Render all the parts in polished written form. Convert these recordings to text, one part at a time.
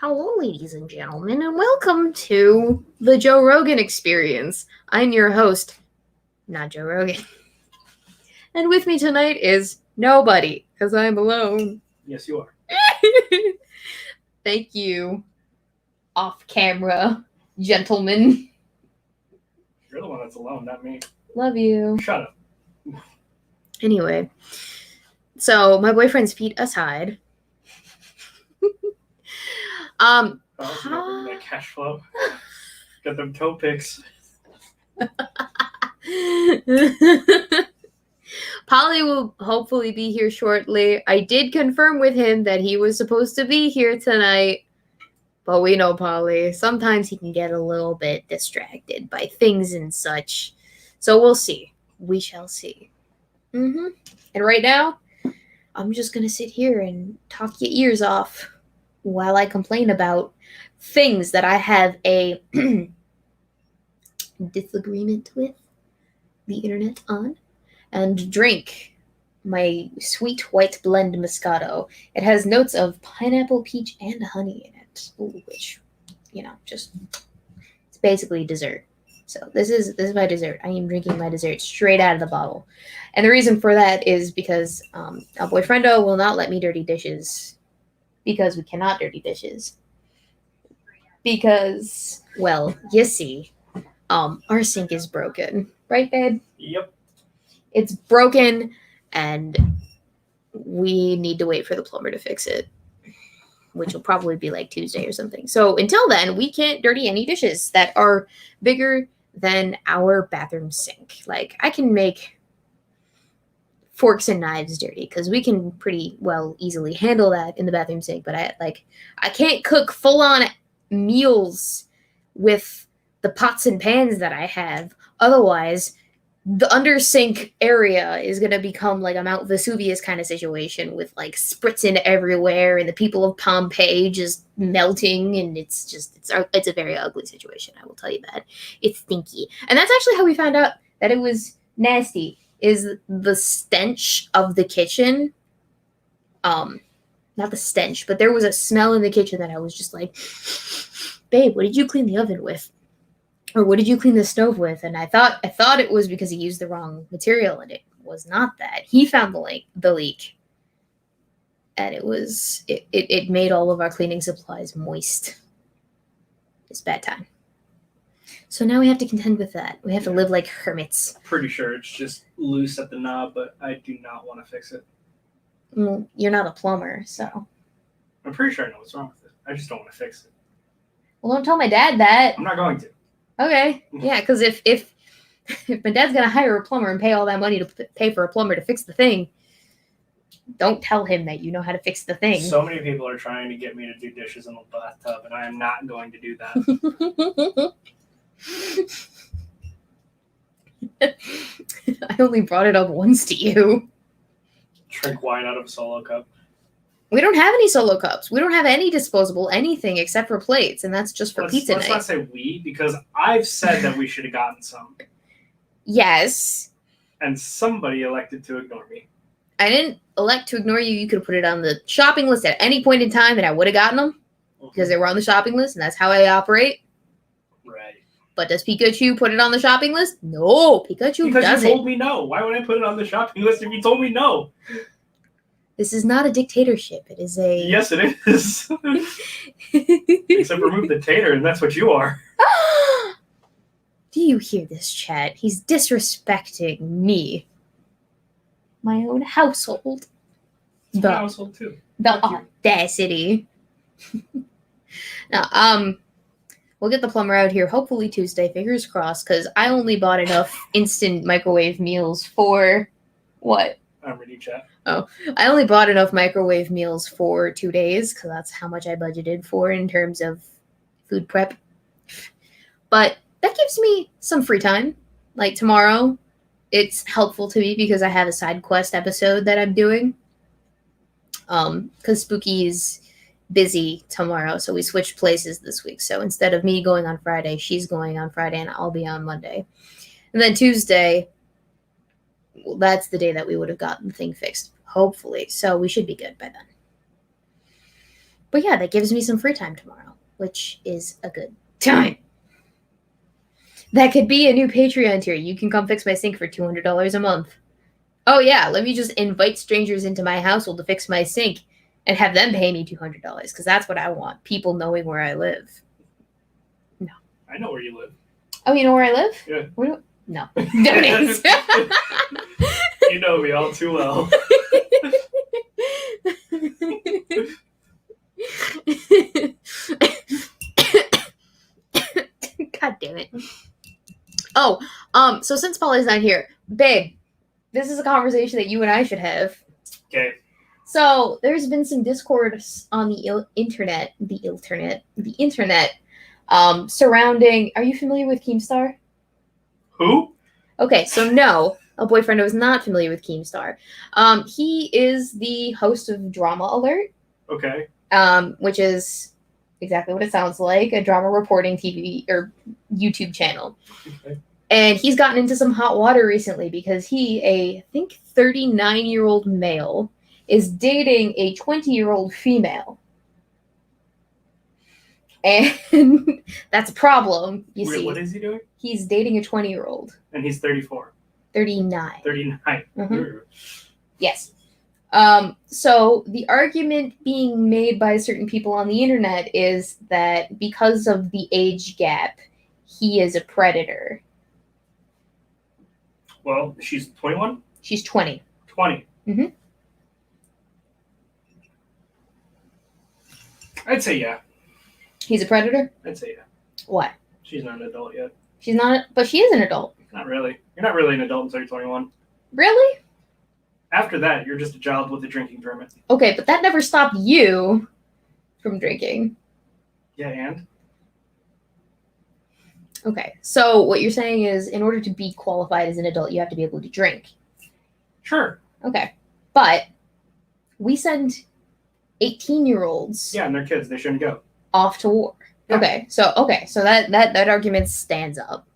Hello, ladies and gentlemen, and welcome to the Joe Rogan Experience. I'm your host, not Joe Rogan. And with me tonight is nobody, because I'm alone. Yes, you are. Thank you, off camera, gentlemen. You're the one that's alone, not me. Love you. Shut up. Anyway, so my boyfriend's feet aside. Oh, you got that cash flow. Got them toe picks. Polly will hopefully be here shortly. I did confirm with him that he was supposed to be here tonight. But we know Polly. Sometimes he can get a little bit distracted by things and such. So we'll see. We shall see. And right now, I'm just going to sit here and talk your ears off while I complain about things that I have a disagreement with the internet on, and drink my sweet white blend Moscato. It has notes of pineapple, peach, and honey in it, which, just it's basically dessert. So this is my dessert. I am drinking my dessert straight out of the bottle, and the reason for that is because our boyfriendo will not let me dirty dishes, because we cannot dirty dishes. Because, well, you see, our sink is broken, right, babe? Yep. It's broken, and we need to wait for the plumber to fix it, which will probably be like Tuesday or something. So until then, we can't dirty any dishes that are bigger than our bathroom sink. Like, I can make forks and knives dirty because we can pretty well easily handle that in the bathroom sink, but I can't cook full-on meals with the pots and pans that I have. Otherwise, the under sink area is going to become like a Mount Vesuvius kind of situation with like spritzing everywhere and the people of Pompeii just melting, and it's a very ugly situation. I will tell you that. It's stinky. And that's actually how we found out that it was nasty, is the stench of the kitchen. Not the stench, but there was a smell in the kitchen that I was just like, babe, what did you clean the oven with? Or what did you clean the stove with? And I thought it was because he used the wrong material, and it was not that. He found the leak. And it made all of our cleaning supplies moist. It's bad time. So now we have to contend with that. We have to live like hermits. Pretty sure it's just loose at the knob, but I do not want to fix it. Well, you're not a plumber, so. I'm pretty sure I know what's wrong with it. I just don't want to fix it. Well, don't tell my dad that. I'm not going to. Okay. Yeah, because if my dad's going to hire a plumber and pay all that money to pay for a plumber to fix the thing, don't tell him that you know how to fix the thing. So many people are trying to get me to do dishes in the bathtub, and I am not going to do that. I only brought it up once to you. Drink wine out of a Solo cup. We don't have any Solo cups. We don't have any disposable anything except for plates, and that's just for pizza night. Let's not say we, because I've said that we should have gotten some. Yes. And somebody elected to ignore me. I didn't elect to ignore you. You could have put it on the shopping list at any point in time, and I would have gotten them because they were on the shopping list, and that's how I operate. Right. But does Pikachu put it on the shopping list? No, Pikachu doesn't. Because you told me no. Why would I put it on the shopping list if you told me no? This is not a dictatorship. It is a... Yes, it is. Except remove the tater, and that's what you are. Do you hear this, chat? He's disrespecting me. My own household. It's my household, too. The audacity. Now, we'll get the plumber out here hopefully Tuesday, fingers crossed, because I only bought enough instant microwave meals for... What? I'm ready, chat. Oh, I only bought enough microwave meals for 2 days because that's how much I budgeted for in terms of food prep. But that gives me some free time. Like tomorrow, it's helpful to me because I have a side quest episode that I'm doing. Because Spooky is busy tomorrow, so we switched places this week. So instead of me going on Friday, she's going on Friday, and I'll be on Monday. And then Tuesday, well, that's the day that we would have gotten the thing fixed, hopefully. So we should be good by then. But yeah, that gives me some free time tomorrow, which is a good time. That could be a new Patreon tier. You can come fix my sink for $200 a month. Oh yeah, let me just invite strangers into my household to fix my sink and have them pay me $200 because that's what I want. People knowing where I live. No. I know where you live. Oh, you know where I live? Yeah. No. Dumbass. You know me all too well. God damn it. Oh, so since Polly's not here, babe, this is a conversation that you and I should have. Okay. So there's been some discord on the internet, surrounding. Are you familiar with Keemstar? Who? Okay, so no, a boyfriend who is not familiar with Keemstar. He is the host of Drama Alert. Okay. Which is exactly what it sounds like, a drama reporting TV or YouTube channel. Okay. And he's gotten into some hot water recently because he, I think 39-year-old male, is dating a 20-year-old female. And that's a problem, you Wait, see. what is he doing? He's dating a 20-year-old. And he's 34. 39. 39. Mhm. Yes. So the argument being made by certain people on the internet is that because of the age gap, he is a predator. Well, she's 21? She's 20. 20. Mm-hmm. I'd say yeah. He's a predator? I'd say yeah. Why? She's not an adult yet. She's not, but she is an adult. Not really. You're not really an adult until you're 21. Really? After that, you're just a child with a drinking permit. Okay, but that never stopped you from drinking. Yeah, and? Okay, so what you're saying is in order to be qualified as an adult, you have to be able to drink. Sure. Okay, but we send 18-year-olds Yeah, and they're kids. They shouldn't go. off to war. Yeah. Okay, so that argument stands up.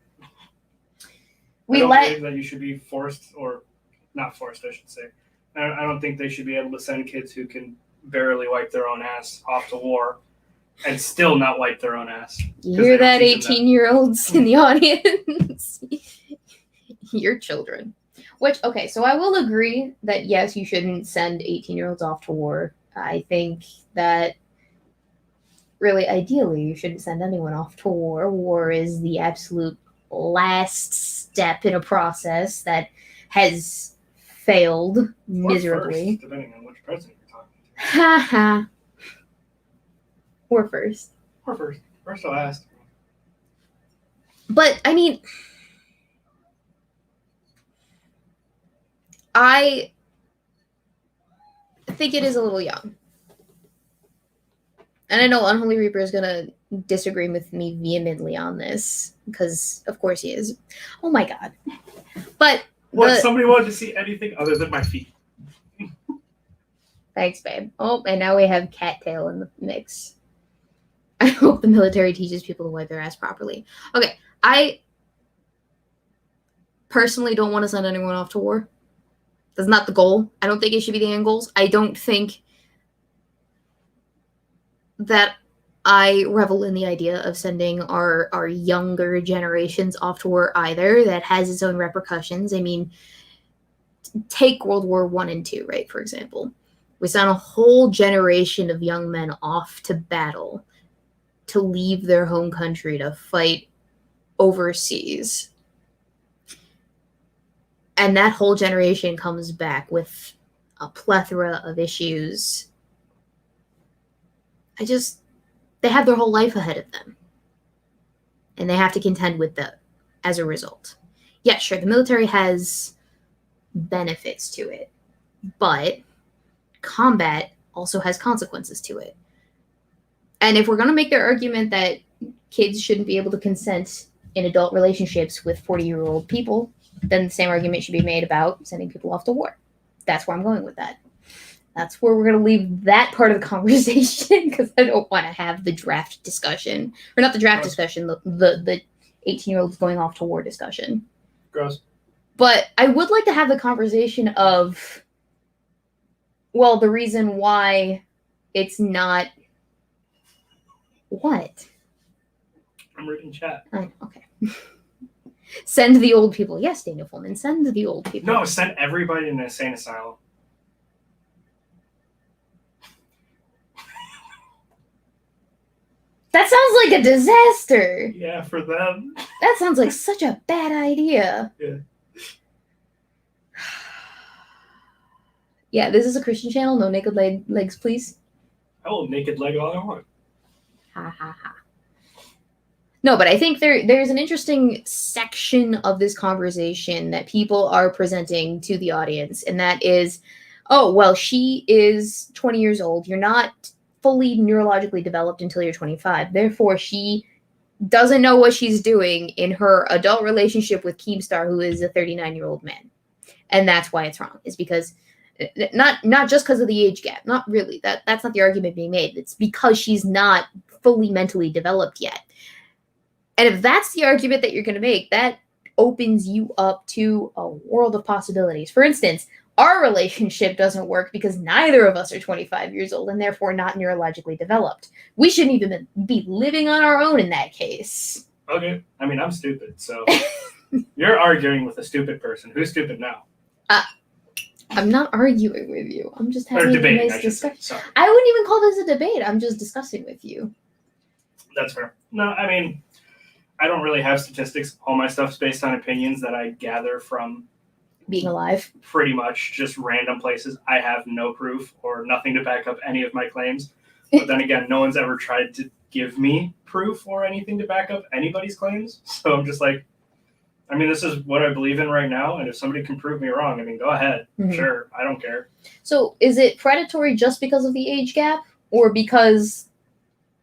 I don't believe that you should be forced, or not forced, I should say. I don't think they should be able to send kids who can barely wipe their own ass off to war and still not wipe their own ass. You hear that, 18-year-olds in the audience? Your children. Which, okay, so I will agree that yes, you shouldn't send 18-year-olds off to war. I think that really, ideally, you shouldn't send anyone off to war. War is the absolute last step in a process that has failed miserably. First, depending on which president you're talking to. Ha ha. Or first. Or first. First or last. But, I mean, I think it is a little young. And I know Unholy Reaper is going to disagree with me vehemently on this, because of course he is. Oh my god. But what, somebody wanted to see anything other than my feet. Thanks, babe. Oh, and now we have Cattail in the mix. I hope the military teaches people to wipe their ass properly. Okay, I personally don't want to send anyone off to war. That's not the goal. I don't think it should be the end goals. I don't think that I revel in the idea of sending our younger generations off to war either. That has its own repercussions. I mean, take World War I and II, right, for example. We sent a whole generation of young men off to battle to leave their home country to fight overseas. And that whole generation comes back with a plethora of issues. They have their whole life ahead of them. And they have to contend with that as a result. Yeah, sure, the military has benefits to it. But combat also has consequences to it. And if we're going to make their argument that kids shouldn't be able to consent in adult relationships with 40-year-old people, then the same argument should be made about sending people off to war. That's where I'm going with that. That's where we're going to leave that part of the conversation, because I don't want to have the draft discussion. Or not the draft discussion, the 18-year-olds going off to war discussion. Gross. But I would like to have the conversation of, well, the reason why it's not What? I'm reading chat. Oh, okay. Send the old people. Yes, Daniel Fullman. Send the old people. No, send everybody in an insane asylum. That sounds like a disaster. Yeah, for them. That sounds like such a bad idea. Yeah. Yeah, this is a Christian channel. No naked legs, please. I will naked leg all I want. Ha ha ha. No, but I think there's an interesting section of this conversation that people are presenting to the audience, and that is, oh, well, she is 20 years old. You're not fully neurologically developed until you're 25. Therefore, she doesn't know what she's doing in her adult relationship with Keemstar, who is a 39-year-old man. And that's why it's wrong, is because not just because of the age gap. Not really. That's not the argument being made. It's because she's not fully mentally developed yet. And if that's the argument that you're going to make, that opens you up to a world of possibilities. For instance, our relationship doesn't work because neither of us are 25 years old and therefore not neurologically developed. We shouldn't even be living on our own in that case. Okay. I mean, I'm stupid, so you're arguing with a stupid person. Who's stupid now? I'm not arguing with you. I'm just having a nice discussion. Sorry. I wouldn't even call this a debate. I'm just discussing with you. That's fair. No, I mean, I don't really have statistics. All my stuff's based on opinions that I gather from being alive. Pretty much just random places. I have no proof or nothing to back up any of my claims. But then again, no one's ever tried to give me proof or anything to back up anybody's claims. So I'm just like, I mean, this is what I believe in right now. And if somebody can prove me wrong, I mean, go ahead. Mm-hmm. Sure. I don't care. So is it predatory just because of the age gap or because?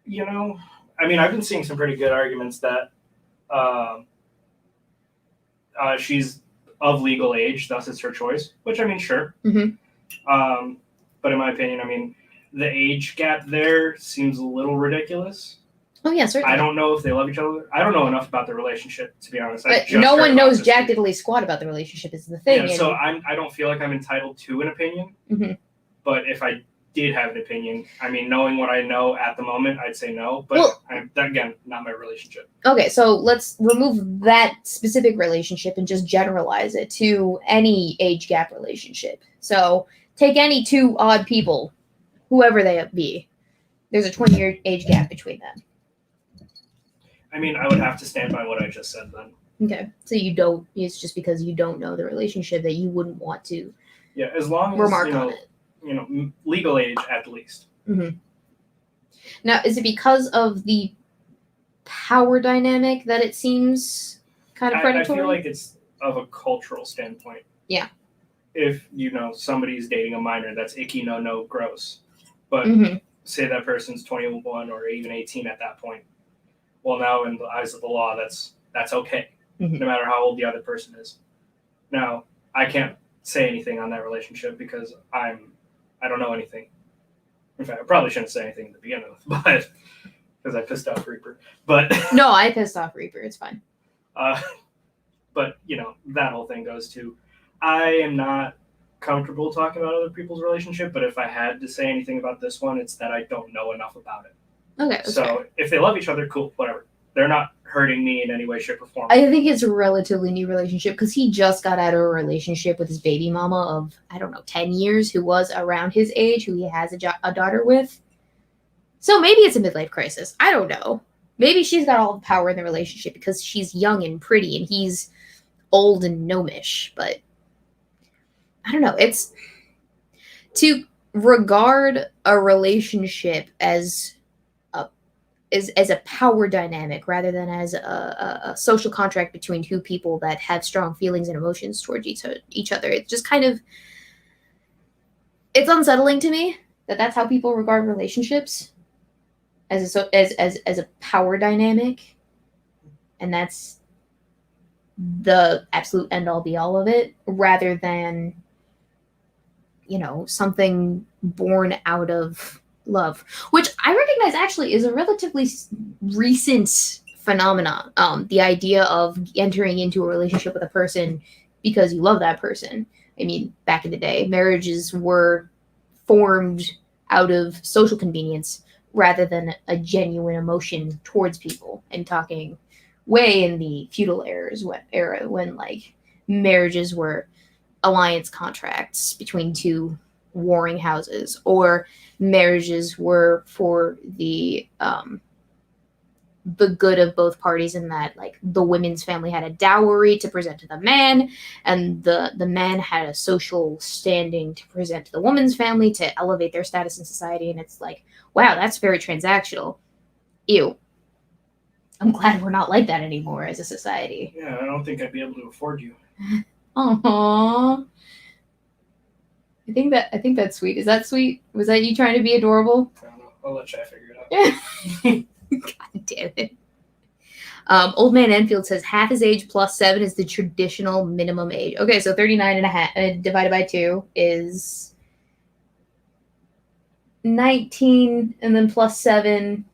You know, I mean, I've been seeing some pretty good arguments that she's of legal age, thus it's her choice, which I mean, sure. Mm-hmm. But in my opinion, I mean, the age gap there seems a little ridiculous. Oh, yeah, certainly. I don't know if they love each other. I don't know enough about the relationship, to be honest. No one knows jack diddly squat about the relationship is the thing. Yeah, so I don't feel like I'm entitled to an opinion. Mm-hmm. But if I did have an opinion, I mean, knowing what I know at the moment, I'd say no. But again, not my relationship. Okay, so let's remove that specific relationship and just generalize it to any age gap relationship. So take any two odd people, whoever they be. There's a 20-year age gap between them. I mean, I would have to stand by what I just said then. Okay, so it's just because you don't know the relationship that you wouldn't want to. Yeah, as long as remark on it. Legal age at least. Mm-hmm. Now, is it because of the power dynamic that it seems kind of predatory? I feel like it's of a cultural standpoint. Yeah. If, somebody's dating a minor, that's icky, no, gross. But say that person's 21 or even 18 at that point. Well, now in the eyes of the law, that's okay, no matter how old the other person is. Now, I can't say anything on that relationship because I don't know anything. In fact, I probably shouldn't say anything to begin with, but because I pissed off Reaper. But no, I pissed off Reaper. It's fine. But that whole thing goes to, I am not comfortable talking about other people's relationship. But if I had to say anything about this one, it's that I don't know enough about it. Okay. So if they love each other, cool, whatever. They're not hurting me in any way, shape, or form. I think it's a relatively new relationship because he just got out of a relationship with his baby mama of, 10 years, who was around his age, who he has a daughter with. So maybe it's a midlife crisis. I don't know. Maybe she's got all the power in the relationship because she's young and pretty and he's old and gnomish. But I don't know. It's to regard a relationship as a power dynamic rather than as a social contract between two people that have strong feelings and emotions towards each other. It's just kind of, it's unsettling to me that that's how people regard relationships as a power dynamic, and that's the absolute end all be all of it, rather than something born out of love, which I recognize actually is a relatively recent phenomenon. The idea of entering into a relationship with a person because you love that person. I mean, back in the day, marriages were formed out of social convenience rather than a genuine emotion towards people, and talking way in the feudal era when like marriages were alliance contracts between two warring houses, or marriages were for the good of both parties, in that like the women's family had a dowry to present to the man, and the man had a social standing to present to the woman's family to elevate their status in society. And it's like, wow, that's very transactional. Ew. I'm glad we're not like that anymore as a society. Yeah, I don't think I'd be able to afford you. Aww. I think that's sweet. Is that sweet? Was that you trying to be adorable? I don't know. I'll let Chad figure it out. God damn it. Old Man Enfield says half his age plus 7 is the traditional minimum age. Okay, so 39 and a half divided by 2 is 19, and then plus 7.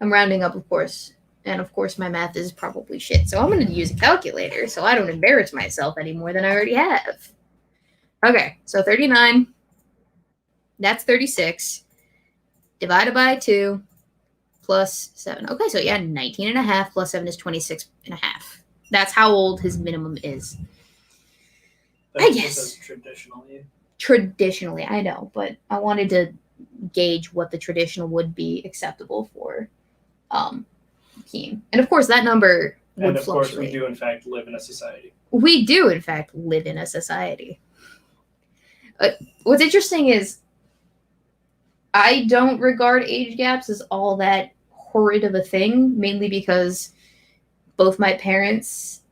I'm rounding up, of course. And of course, my math is probably shit. So I'm going to use a calculator so I don't embarrass myself any more than I already have. Okay, so 39. That's 36. Divided by 2. Plus 7. Okay, so yeah, 19 and a half plus 7 is 26 and a half. That's how old his minimum is. I guess. Traditionally, I know, but I wanted to gauge what the traditional would be acceptable for Keen. And of course, that number would fluctuate. And of course, we do, in fact, live in a society. We do, in fact, live in a society. What's interesting is I don't regard age gaps as all that horrid of a thing, mainly because both my parents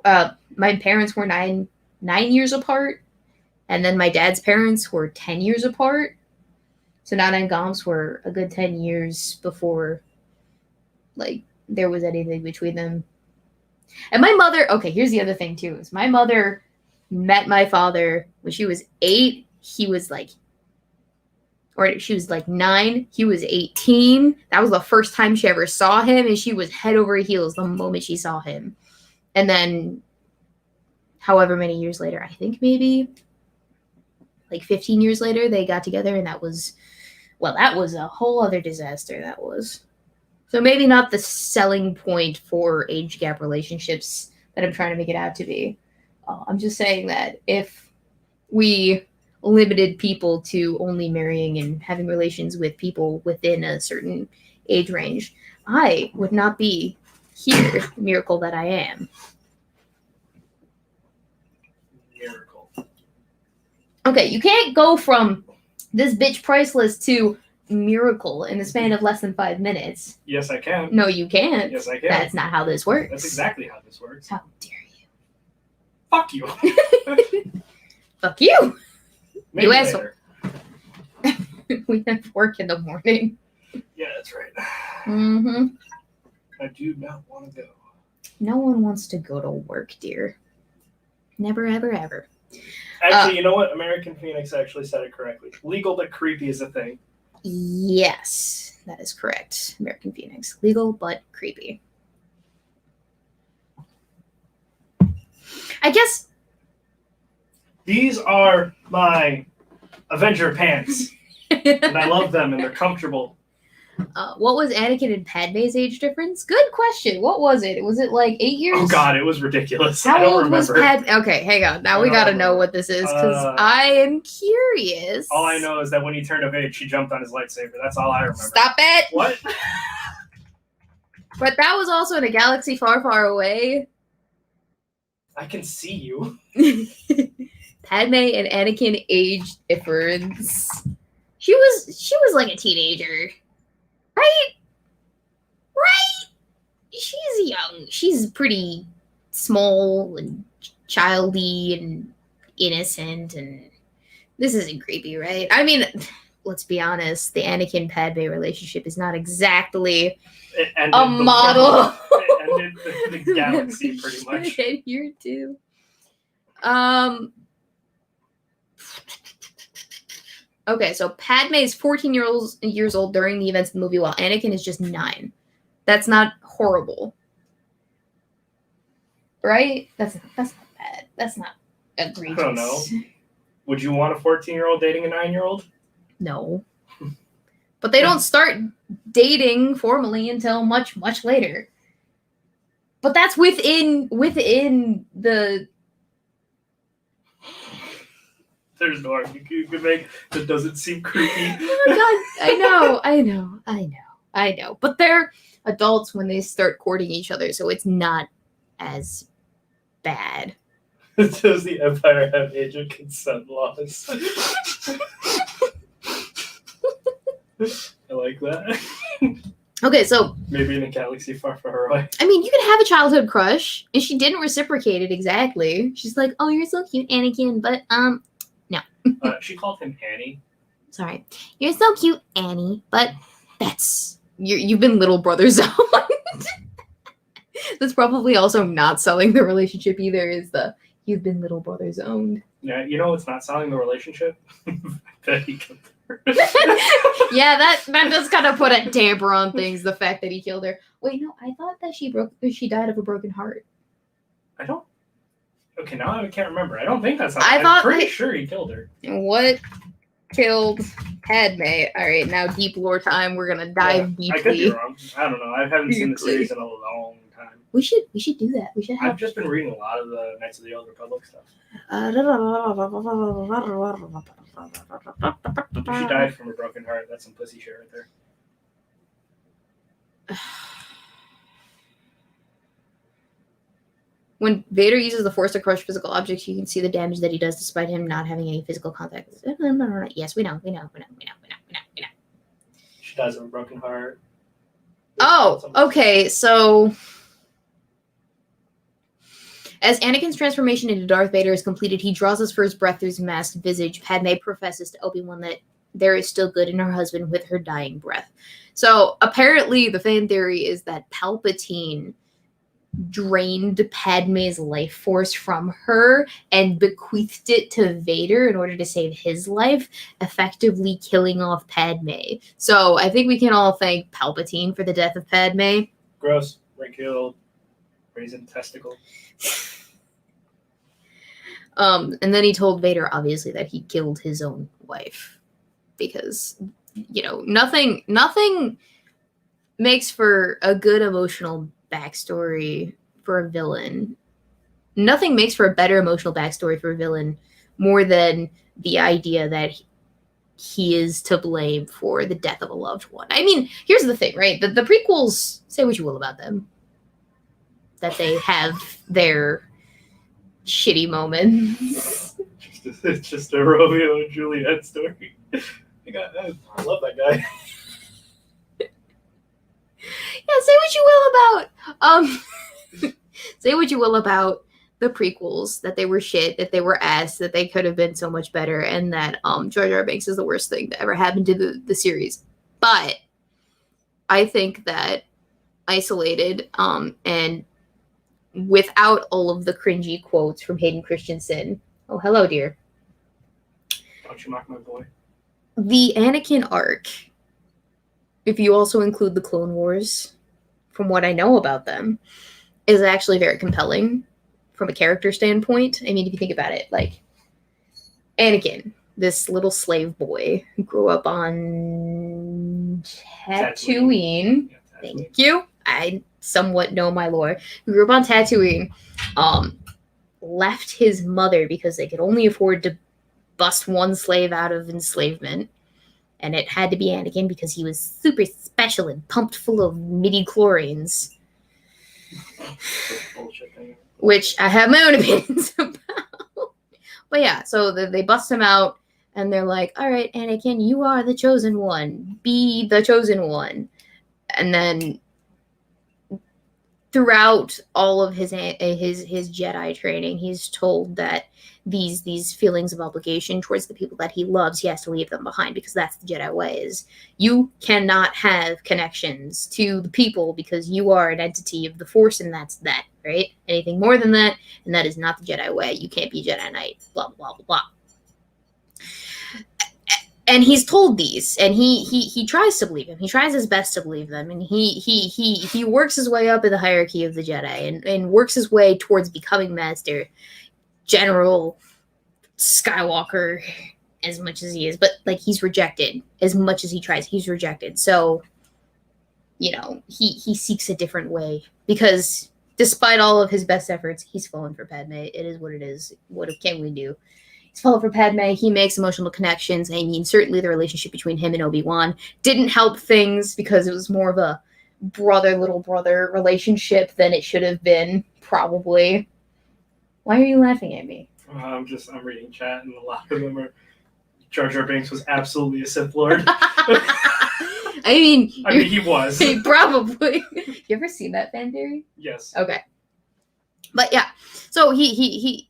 were nine years apart, and then my dad's parents were 10 years apart. So Nana and Goms were a good 10 years before like there was anything between them. And my mother, okay, here's the other thing too, is my mother met my father when she was 8. He was like, or she was like 9. He was 18. That was the first time she ever saw him, and she was head over heels the moment she saw him. And then, however many years later, I think maybe like 15 years later, they got together, and that was a whole other disaster. That was. So maybe not the selling point for age gap relationships that I'm trying to make it out to be. I'm just saying that if we limited people to only marrying and having relations with people within a certain age range, I would not be here, miracle that I am. Miracle. Okay, you can't go from this bitch priceless to miracle in the span of less than 5 minutes. Yes, I can. No, you can't. Yes, I can. That's not how this works. That's exactly how this works. How dare you? Fuck you. Fuck you. Maybe you asshole. Later. We have work in the morning. Yeah, that's right. Mm-hmm. I do not want to go. No one wants to go to work, dear. Never, ever, ever. Actually, you know what? American Phoenix actually said it correctly. Legal but creepy is a thing. Yes, that is correct. American Phoenix. Legal but creepy. I guess. These are my Avenger pants. And I love them, and they're comfortable. What was Anakin and Padme's age difference? Good question. What was it? Was it like 8 years? Oh God, it was ridiculous. How I don't old remember. was Padme? Okay, hang on. Now we gotta know what this is, because I am curious. All I know is that when he turned of age, she jumped on his lightsaber. That's all I remember. Stop it! What? But that was also in a galaxy far, far away. I can see you. Padme and Anakin age difference. She was like a teenager. Right? She's young. She's pretty small and childy and innocent, and this isn't creepy, right? I mean, let's be honest, the Anakin-Padme relationship is not exactly a model. It ended the galaxy, pretty much. Here, too. Okay, so Padme is 14 years old during the events of the movie, while Anakin is just 9. That's not horrible. Right? That's not bad. That's not egregious. I don't know. Would you want a 14-year-old dating a 9-year-old? No. But they don't start dating formally until much, much later. But that's within the... There's no argument you can make that doesn't seem creepy. Oh my god, I know. But they're adults when they start courting each other, so it's not as bad. Does the Empire have age of consent laws? I like that. Okay, so... Maybe in a galaxy far, far away. I mean, you can have a childhood crush, and she didn't reciprocate it exactly. She's like, oh, you're so cute, Anakin, but, no. She called him Annie. Sorry. You're so cute, Annie, but that's... You've been little brother zoned. That's probably also not selling the relationship either, is the you've been little brother zoned. Yeah, you know what's not selling the relationship? That he killed her. Yeah, that does kind of put a damper on things, the fact that he killed her. Wait, no, I thought that she died of a broken heart. I don't... Okay, now I can't remember. I don't think that's... I'm pretty sure he killed her. What killed Padme? Alright, now deep lore time. We're gonna dive deeply. I could be wrong. I don't know. I haven't seen the series in a long time. We should do that. We should have... I've just been reading a lot of the Knights of the Old Republic stuff. She died from a broken heart. That's some pussy shit right there. When Vader uses the Force to crush physical objects, you can see the damage that he does despite him not having any physical contact. Yes, we know. She dies of a broken heart. Oh, okay, so... As Anakin's transformation into Darth Vader is completed, he draws his first breath through his masked visage. Padme professes to Obi-Wan that there is still good in her husband with her dying breath. So apparently the fan theory is that Palpatine drained Padme's life force from her and bequeathed it to Vader in order to save his life, effectively killing off Padme. So I think we can all thank Palpatine for the death of Padme. Gross. Ray-killed. Raisin testicle. And then he told Vader, obviously, that he killed his own wife. Because, nothing makes for a good emotional backstory for a villain. Nothing makes for a better emotional backstory for a villain more than the idea that he is to blame for the death of a loved one. I mean, here's the thing, right? The prequels, say what you will about them, that they have their shitty moments. It's just a Romeo and Juliet story. I love that guy. Yeah, say what you will about say what you will about the prequels, that they were shit, that they were ass, that they could have been so much better, and that Jar Jar Binks is the worst thing that ever happened to the series. But I think that isolated and without all of the cringy quotes from Hayden Christensen. Oh, hello, dear. Don't you mock my boy. The Anakin arc, if you also include the Clone Wars, from what I know about them, is actually very compelling from a character standpoint. I mean, if you think about it, like, Anakin, this little slave boy who grew up on Tatooine. Yeah, Tatooine. Thank you. I somewhat know my lore. Who grew up on Tatooine, left his mother because they could only afford to bust one slave out of enslavement. And it had to be Anakin because he was super special and pumped full of midi-chlorians. Bullshit thing. Which I have my own opinions about. But yeah, so they bust him out and they're like, all right, Anakin, you are the chosen one. Be the chosen one. And then throughout all of his Jedi training, he's told that these feelings of obligation towards the people that he loves, he has to leave them behind, because that's the Jedi way. Is you cannot have connections to the people because you are an entity of the Force, and that's that, right? Anything more than that, and that is not the Jedi way. You can't be a Jedi Knight, blah, blah, blah, blah. And he's told these, and he tries to believe him. He tries his best to believe them, and he works his way up in the hierarchy of the Jedi, and works his way towards becoming Master General Skywalker, as much as he is, but like he's rejected as much as he tries. He's rejected. So, you know, he seeks a different way because despite all of his best efforts, he's fallen for Padme. It is what it is. What can we do? He's fallen for Padme. He makes emotional connections. I mean, certainly the relationship between him and Obi-Wan didn't help things because it was more of a brother, little brother relationship than it should have been, probably. Why are you laughing at me? I'm reading chat, and a lot of them are Jar Jar Binks was absolutely a Sith Lord. I mean, he was. Probably. You ever seen that fan theory? Yes. Okay. But yeah, so he's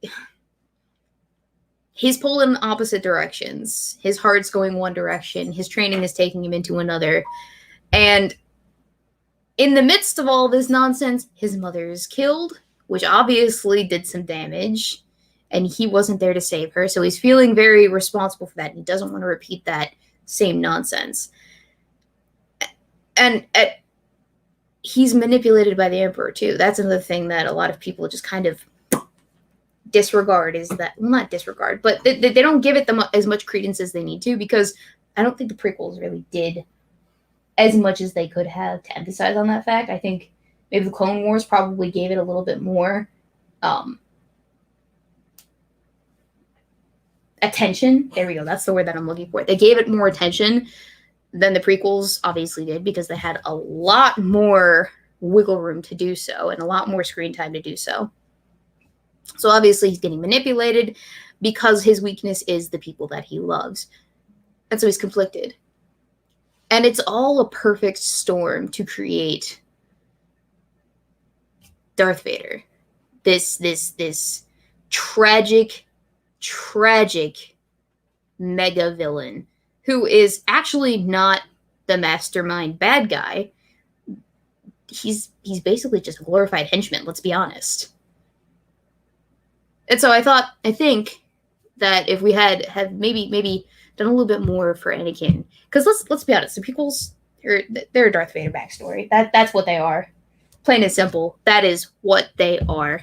pulled in opposite directions. His heart's going one direction. His training is taking him into another. And in the midst of all this nonsense, his mother is killed, which obviously did some damage. And he wasn't there to save her. So he's feeling very responsible for that. And he doesn't want to repeat that same nonsense. And he's manipulated by the Emperor, too. That's another thing that a lot of people just kind of disregard is that, well, not disregard, but they don't give it as much credence as they need to, because I don't think the prequels really did as much as they could have to emphasize on that fact. I think maybe the Clone Wars probably gave it a little bit more attention. There we go. That's the word that I'm looking for. They gave it more attention than the prequels obviously did, because they had a lot more wiggle room to do so and a lot more screen time to do so. So obviously he's getting manipulated because his weakness is the people that he loves. And so he's conflicted. And it's all a perfect storm to create Darth Vader. This tragic mega villain who is actually not the mastermind bad guy. He's basically just a glorified henchman, let's be honest. And so I think that if we had maybe done a little bit more for Anakin, because let's be honest, the prequels, they're a Darth Vader backstory. That's what they are. Plain and simple. That is what they are.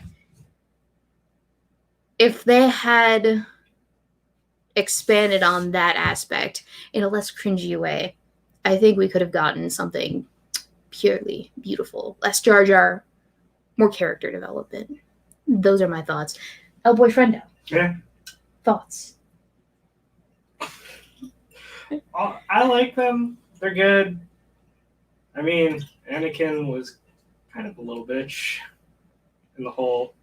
If they had expanded on that aspect in a less cringy way, I think we could have gotten something purely beautiful. Less Jar Jar, more character development. Those are my thoughts. El Boyfriendo. Yeah. Thoughts? I like them. They're good. I mean, Anakin was kind of a little bitch in the whole,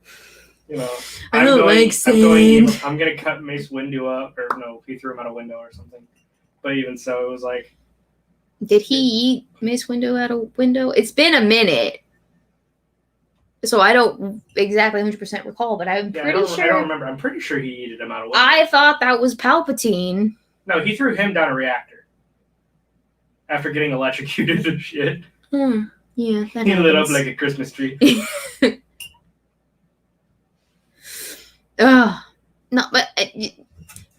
you know. I'm gonna cut Mace Windu up, or no, he threw him out a window or something. But even so, it was like. Did he eat Mace Windu out a window? It's been a minute, so I don't exactly 100% recall. But I'm pretty sure. I don't remember. I'm pretty sure he yeeted him out a window. I thought that was Palpatine. No, he threw him down a reactor after getting electrocuted and shit. Yeah, that he happens. lit up like a Christmas tree. No, but if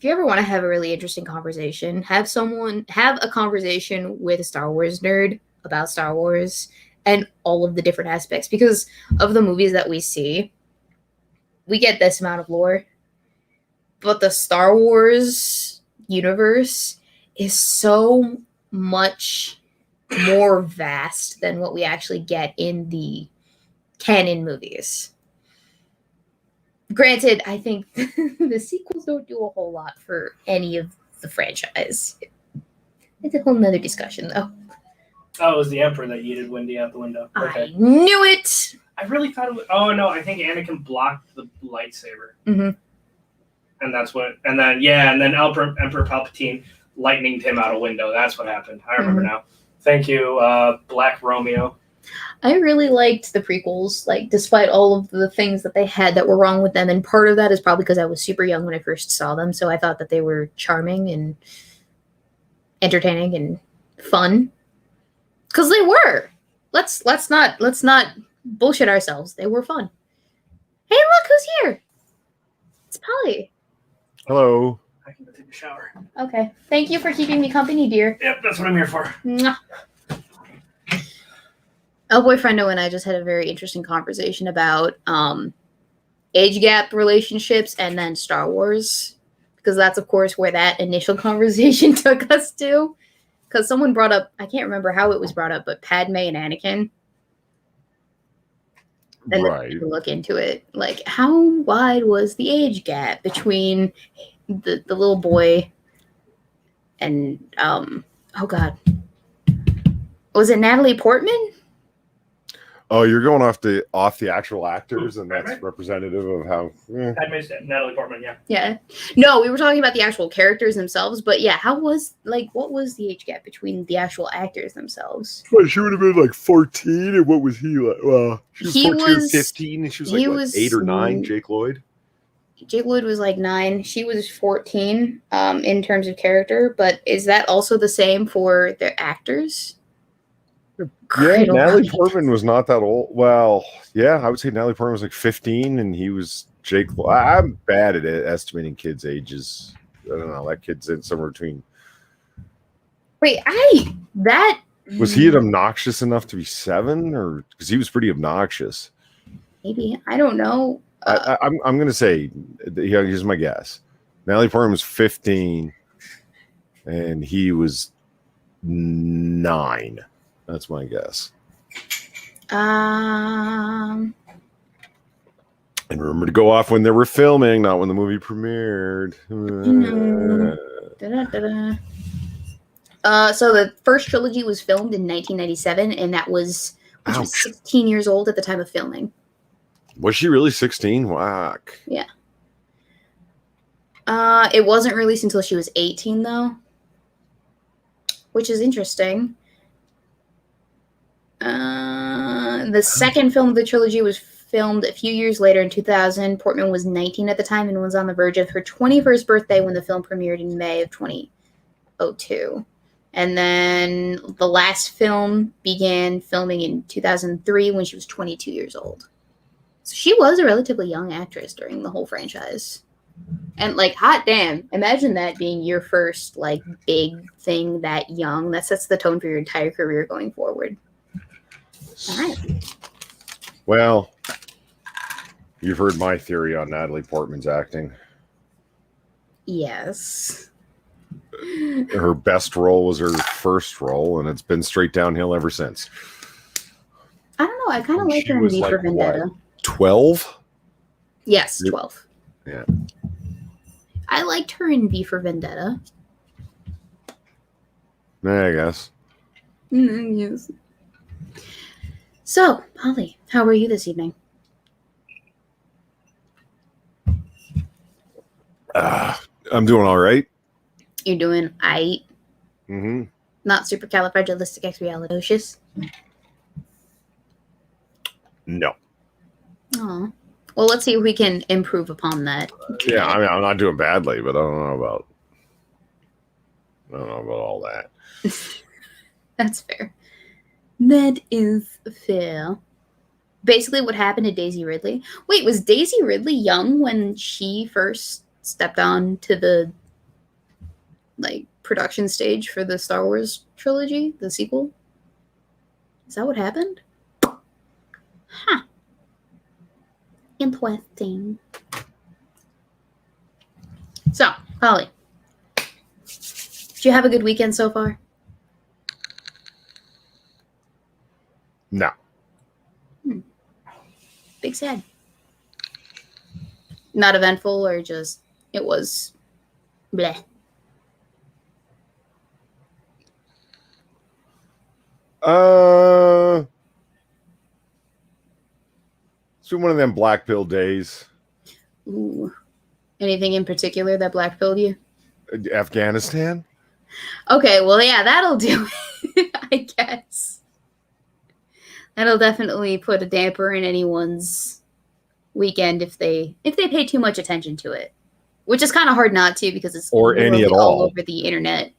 you ever want to have a really interesting conversation, have a conversation with a Star Wars nerd about Star Wars and all of the different aspects, because of the movies that we see, we get this amount of lore, but the Star Wars universe is so much more vast than what we actually get in the canon movies. Granted, I think the sequels don't do a whole lot for any of the franchise. It's a whole nother discussion, though. Oh, it was the Emperor that yeeted Wendy out the window. Okay. I knew it! I really thought it was... Oh, no, I think Anakin blocked the lightsaber. Mm-hmm. And that's what... And then Emperor Palpatine lightninged him out a window. That's what happened. I remember now. Thank you, Black Romeo. I really liked the prequels, like, despite all of the things that they had that were wrong with them. And part of that is probably because I was super young when I first saw them, so I thought that they were charming and entertaining and fun. Because they were. Let's not bullshit ourselves. They were fun. Hey, look who's here! It's Polly. Hello. I can go take a shower. Okay. Thank you for keeping me company, dear. Yep, that's what I'm here for. Mwah. El Boyfriendo and I just had a very interesting conversation about age gap relationships and then Star Wars. because that's, of course, where that initial conversation took us to. Because someone brought up, I can't remember how it was brought up, but Padme and Anakin. And Right. then you look into it. Like, how wide was the age gap between the little boy and, oh God. Was it Natalie Portman? Oh, you're going off the actual actors, and that's representative of how. Padme's Natalie Portman, yeah. Yeah. No, we were talking about the actual characters themselves, but yeah, what was the age gap between the actual actors themselves? Well, she would have been like 14, and what was he like? Well, she was 14 or 15, and she was like what, 8 or 9, Jake Lloyd? Jake Lloyd was like 9. She was 14 in terms of character, but is that also the same for their actors? Yeah, Natalie Portman was not that old. Well, yeah, I would say Natalie Portman was like 15, and he was Jake. I'm bad at estimating kids' ages. I don't know. That kid's in somewhere between. Wait, was he obnoxious enough to be 7, or because he was pretty obnoxious? Maybe, I don't know. I'm gonna say, here's my guess. Natalie Portman was 15, and he was 9. That's my guess. And remember to go off when they were filming, not when the movie premiered. So the first trilogy was filmed in 1997, and that was 16 years old at the time of filming. Was she really 16? Whack. Yeah. It wasn't released until she was 18, though, which is interesting. The second film of the trilogy was filmed a few years later in 2000. Portman was 19 at the time and was on the verge of her 21st birthday when the film premiered in May of 2002. And then the last film began filming in 2003 when she was 22 years old. So she was a relatively young actress during the whole franchise. And like, hot damn, imagine that being your first like big thing that young. That sets the tone for your entire career going forward. All right. Well, you've heard my theory on Natalie Portman's acting. Yes. Her best role was her first role, and it's been straight downhill ever since. I don't know. I kind of like her in V for Vendetta. 12? Yes, 12. Yeah. I liked her in V for Vendetta. I guess. Yes. So, Holly, how are you this evening? I'm doing all right. You're doing aight. Mm-hmm. Not supercalifragilisticexpialidocious. No. Oh. Well, let's see if we can improve upon that. Yeah, I mean, I'm not doing badly, but I don't know about all that. That's fair. That is fair. Basically, what happened to Daisy Ridley? Wait, was Daisy Ridley young when she first stepped on to the production stage for the Star Wars trilogy, the sequel? Is that what happened? Huh. Interesting. So, Holly, did you have a good weekend so far? No. Big sad. Not eventful, or just it was bleh. It's been one of them black pill days. Ooh. Anything in particular that black pilled you? Afghanistan? Okay, well, yeah, that'll do it, I guess. That'll definitely put a damper in anyone's weekend if they pay too much attention to it, which is kind of hard not to because it's or any at all over the internet,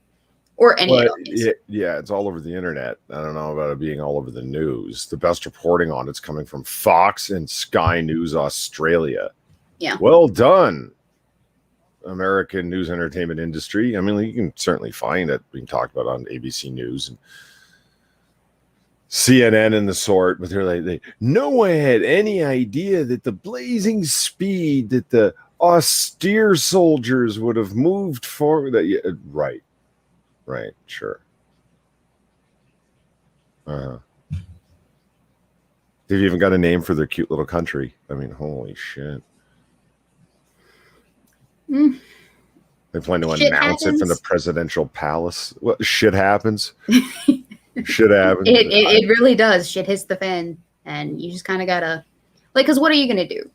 or any at all. Yeah, it's all over the internet. I don't know about it being all over the news. The best reporting on it's coming from Fox and Sky News Australia. Yeah, well done, American news entertainment industry. I mean, you can certainly find it being talked about on ABC News and CNN and the sort, but they're like, no one had any idea that the blazing speed that the austere soldiers would have moved forward. Yeah, right, sure. They've even got a name for their cute little country. I mean, holy shit. They plan to announce it from the presidential palace. Well, shit happens. Shit happens. It really does. Shit hits the fan, and you just kind of gotta, like, because what are you gonna do?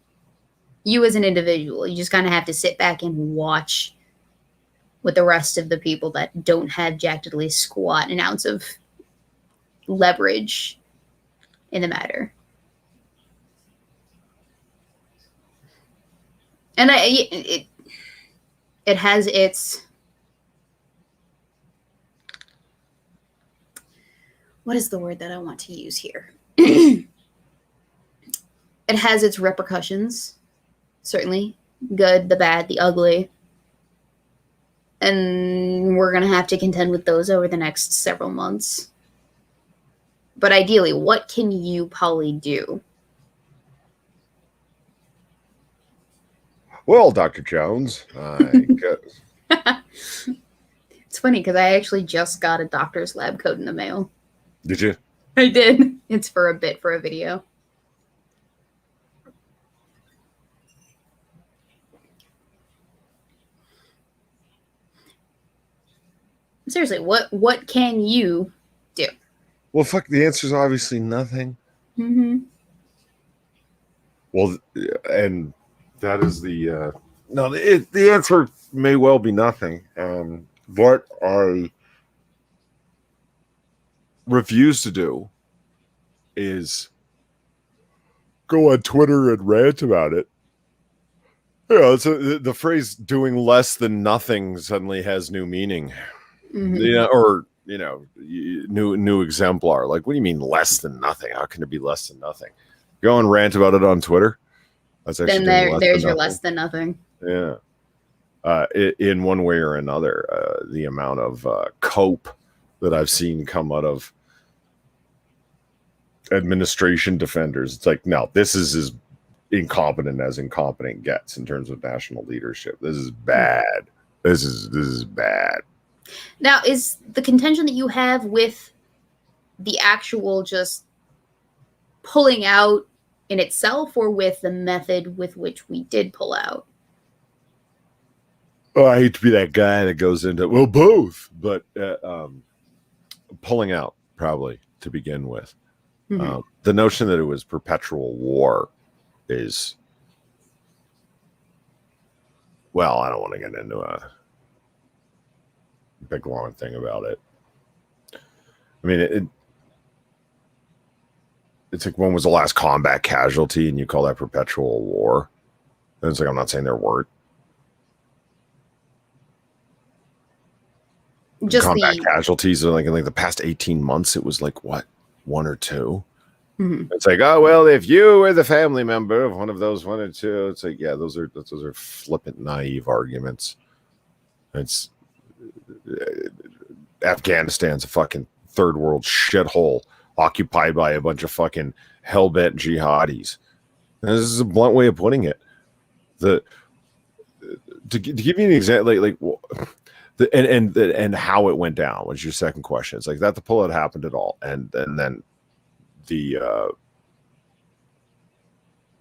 You as an individual, you just kind of have to sit back and watch with the rest of the people that don't have jack diddly squat an ounce of leverage in the matter. And it has its, what is the word that I want to use here? It has its repercussions, certainly. Good, the bad, the ugly. And we're going to have to contend with those over the next several months. But ideally, what can you, Polly, do? Well, Dr. Jones, It's funny because I actually just got a doctor's lab coat in the mail. Did you? I did. It's for a bit for a video. Seriously, what can you do? Well, fuck, the answer is obviously nothing. Mm-hmm. Well, and that is the no. The answer may well be nothing. What I refuse to do is go on Twitter and rant about it. You know, the phrase "doing less than nothing" suddenly has new meaning. Mm-hmm. Yeah, or new exemplar. Like, what do you mean less than nothing? How can it be less than nothing? Go and rant about it on Twitter. That's actually then there's your less than nothing. Yeah. In one way or another, the amount of cope that I've seen come out of administration defenders, it's like, no, this is as incompetent as incompetent gets in terms of national leadership. This is bad. This is bad. Now, is the contention that you have with the actual just pulling out in itself, or with the method with which we did pull out? Oh, I hate to be that guy that goes into, well, both, but pulling out probably to begin with. Mm-hmm. The notion that it was perpetual war is, well, I don't want to get into a big long thing about it. I mean, it's like, when was the last combat casualty, and you call that perpetual war? And it's like, I'm not saying there weren't. Just combat casualties are like in the past 18 months, it was like, what, 1 or 2? Mm-hmm. It's like, oh, well, if you were the family member of one of those 1 or 2, it's like, yeah, those are flippant, naive arguments. It's Afghanistan's a fucking third world shithole occupied by a bunch of fucking hell-bent jihadis. And this is a blunt way of putting it. To give you an example, and how it went down was your second question. It's like that the pullout happened at all, and then the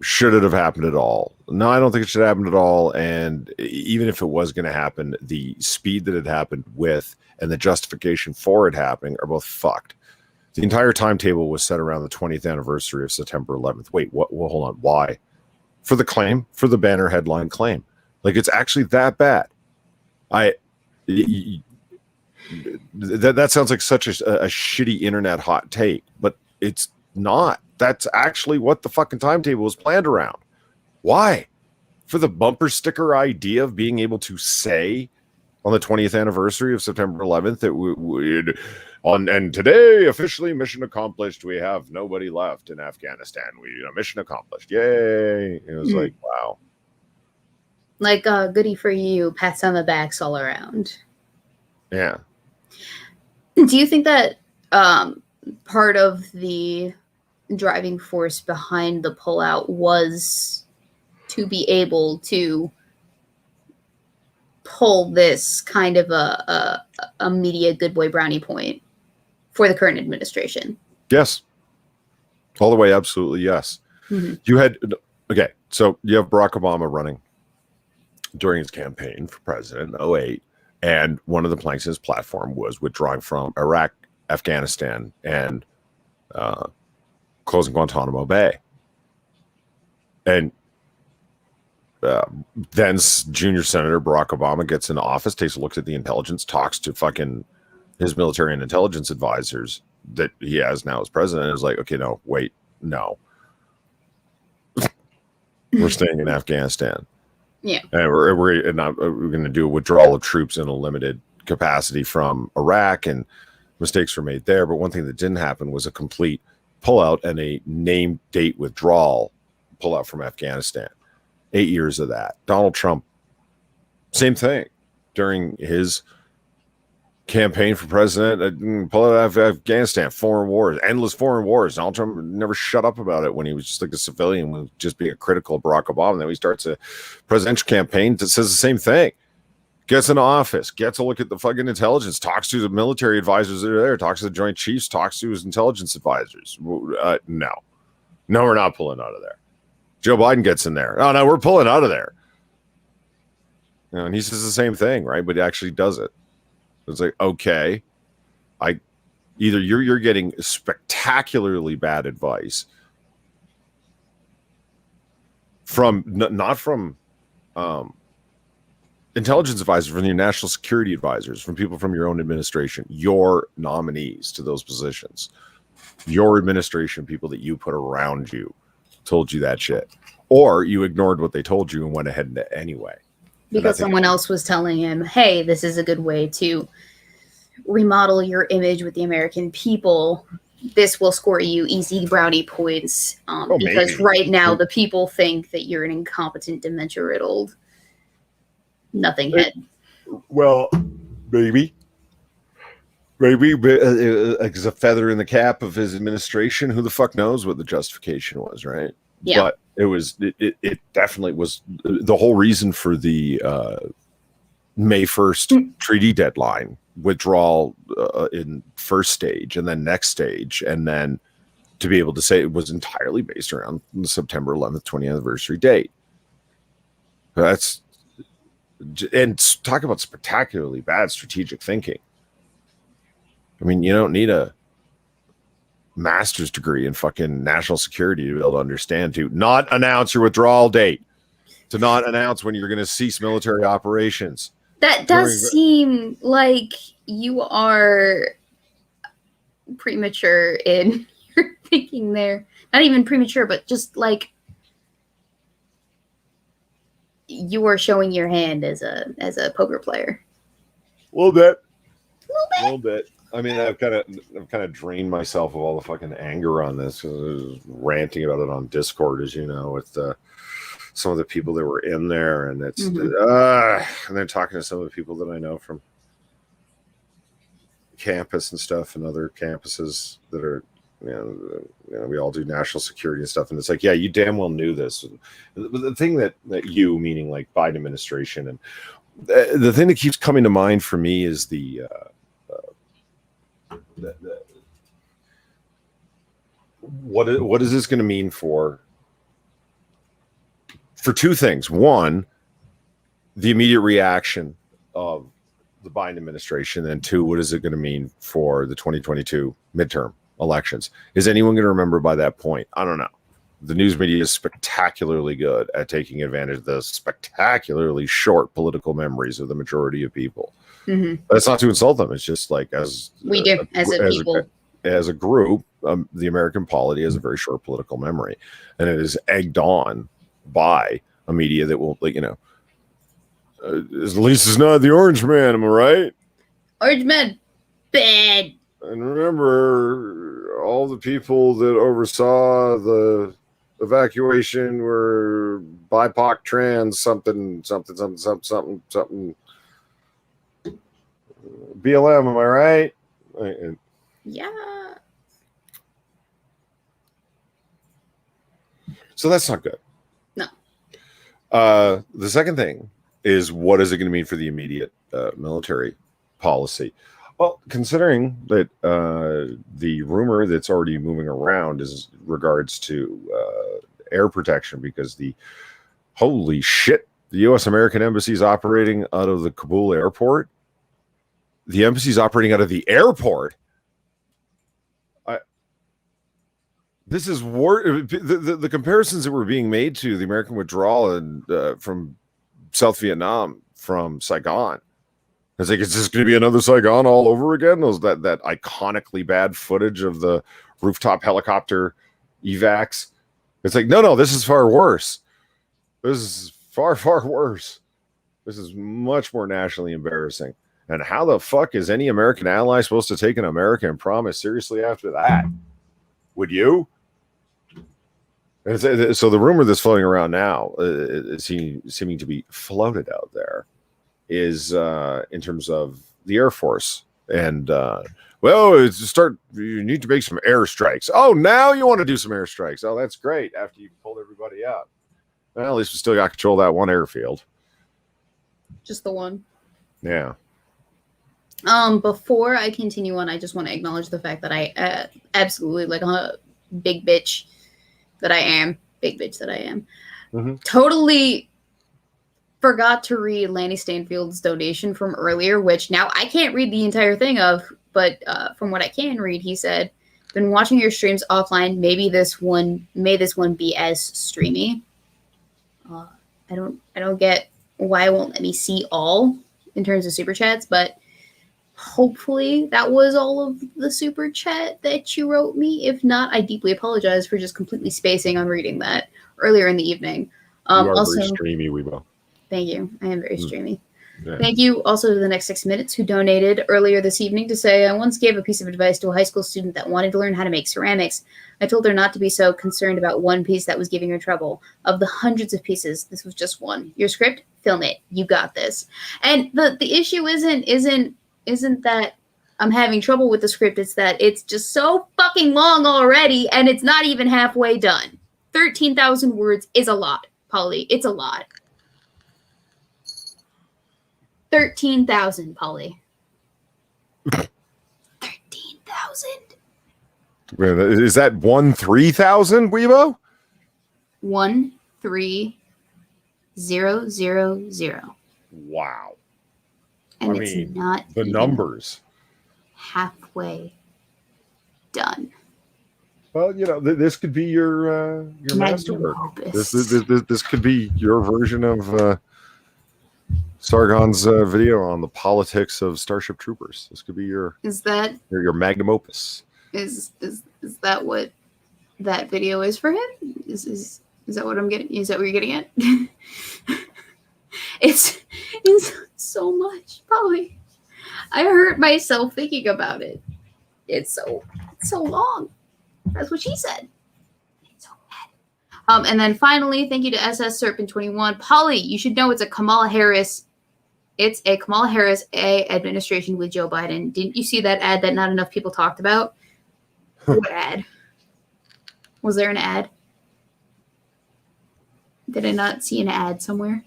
should it have happened at all? No, I don't think it should have happened at all. And even if it was going to happen, the speed that it happened with and the justification for it happening are both fucked. The entire timetable was set around the 20th anniversary of September 11th. Wait, what? Well, hold on. Why? For the claim, for the banner headline claim. Like, it's actually that bad. That sounds like such a shitty internet hot take, but it's not. That's actually what the fucking timetable was planned around. Why? For the bumper sticker idea of being able to say on the 20th anniversary of September 11th that and today officially mission accomplished. We have nobody left in Afghanistan. Mission accomplished. Yay! It was like, wow. Like, goody for you, pats on the backs all around. Yeah. Do you think that part of the driving force behind the pullout was to be able to pull this kind of a media good boy brownie point for the current administration. Yes. All the way, absolutely, yes. Mm-hmm. So you have Barack Obama running during his campaign for president in 2008, and one of the planks in his platform was withdrawing from Iraq, Afghanistan, and closing Guantanamo Bay. And then Junior Senator Barack Obama gets into office, takes a look at the intelligence, talks to fucking his military and intelligence advisors that he has now as president, and is like, okay, no, wait, no. We're staying in Afghanistan. Yeah. And we're going to do a withdrawal of troops in a limited capacity from Iraq, and mistakes were made there. But one thing that didn't happen was a complete pullout and a name date withdrawal pullout from Afghanistan. 8 years of that. Donald Trump, same thing during his campaign for president, pull out of Afghanistan, foreign wars, endless foreign wars. Donald Trump never shut up about it when he was just like a civilian, was just being critical of Barack Obama. And then he starts a presidential campaign that says the same thing. Gets into office, gets a look at the fucking intelligence, talks to the military advisors that are there, talks to the Joint Chiefs, talks to his intelligence advisors. No, we're not pulling out of there. Joe Biden gets in there. Oh, no, we're pulling out of there. And he says the same thing, right? But he actually does it. It's like, okay, either you're getting spectacularly bad advice from not from intelligence advisors, from your national security advisors, from people from your own administration, your nominees to those positions, your administration, people that you put around you told you that shit, or you ignored what they told you and went ahead anyway. Because someone else was telling him, hey, this is a good way to remodel your image with the American people. This will score you easy brownie points. Because maybe. Right now the people think that you're an incompetent, dementia-riddled nothing head. Well, maybe as a feather in the cap of his administration, who the fuck knows what the justification was, right? Yeah. But it definitely was the whole reason for the May 1st treaty deadline withdrawal in first stage and then next stage, and then to be able to say it was entirely based around the September 11th 20th anniversary date. That's, and talk about spectacularly bad strategic thinking. I mean, you don't need a master's degree in fucking national security to be able to understand, to not announce your withdrawal date, to not announce when you're going to cease military operations. That does seem like you are premature in your thinking there. Not even premature, but just like you are showing your hand as a poker player. A little bit. I mean, I've kind of drained myself of all the fucking anger on this. I was ranting about it on Discord, as you know, with some of the people that were in there, and it's and then talking to some of the people that I know from campus and stuff, and other campuses that are, you know, we all do national security and stuff, and it's like, yeah, you damn well knew this. But the thing that you, meaning like Biden administration, and the thing that keeps coming to mind for me is what is this going to mean for two things? One, the immediate reaction of the Biden administration, and two, what is it going to mean for the 2022 midterm elections? Is anyone going to remember by that point? I don't know. The news media is spectacularly good at taking advantage of the spectacularly short political memories of the majority of people. Mm-hmm. That's not to insult them. It's just like, as we do as a people. As a group, the American polity has a very short political memory, and it is egged on by a media that will, like, you know, at least it's not the Orange Man, am I right? Orange Man, bad. And remember, all the people that oversaw the evacuation were BIPOC, trans, something. BLM, am I right? Yeah. So that's not good. No. The second thing is what is it going to mean for the immediate military policy? Well, considering that the rumor that's already moving around is regards to air protection, because holy shit, the U.S. American Embassy is operating out of the Kabul airport. The embassy is operating out of the airport. This is the comparisons that were being made to the American withdrawal and from South Vietnam from Saigon. It's like, is this going to be another Saigon all over again? That iconically bad footage of the rooftop helicopter evacs. It's like, no, this is far worse. This is far, far worse. This is much more nationally embarrassing. And how the fuck is any American ally supposed to take an American promise seriously after that? Would you? So the rumor that's floating around now, seeming to be floated out there, is in terms of the Air Force. And, you need to make some airstrikes. Oh, now you want to do some airstrikes. Oh, that's great. After you pulled everybody out. Well, at least we still got control of that one airfield. Just the one. Yeah. Before I continue on, I just want to acknowledge the fact that I absolutely, like a big bitch that I am, Mm-hmm. totally forgot to read Lanny Stanfield's donation from earlier, which now I can't read the entire thing of, but from what I can read, he said, "Been watching your streams offline. May this one be as streamy." I don't get why it won't let me see all in terms of super chats, but hopefully that was all of the super chat that you wrote me. If not, I deeply apologize for just completely spacing on reading that earlier in the evening. You are also, very streamy, Weebo. Thank you. I am very streamy. Yeah. Thank you also to the Next 6 Minutes, who donated earlier this evening to say, "I once gave a piece of advice to a high school student that wanted to learn how to make ceramics. I told her not to be so concerned about one piece that was giving her trouble. Of the hundreds of pieces, this was just one. Your script? Film it. You got this." And the issue isn't that I'm having trouble with the script. It's that it's just so fucking long already, and it's not even halfway done. 13,000 words is a lot, Polly. It's a lot. 13,000, Polly. 13,000. Is that 3,000, Weebo? 13000. Wow. And it's not the even numbers halfway done. Well, this could be your masterwork. This could be your version of Sargon's video on the politics of Starship Troopers. This could be your magnum opus. Is that what that video is for him? Is that what I'm getting? Is that what you're getting at? It's so much, Polly. I hurt myself thinking about it. It's so long. That's what she said. It's so bad. And then finally, thank you to SS Serpent 21. Polly, you should know it's a Kamala Harris. It's a Kamala Harris administration with Joe Biden. Didn't you see that ad that not enough people talked about? What ad? Was there an ad? Did I not see an ad somewhere?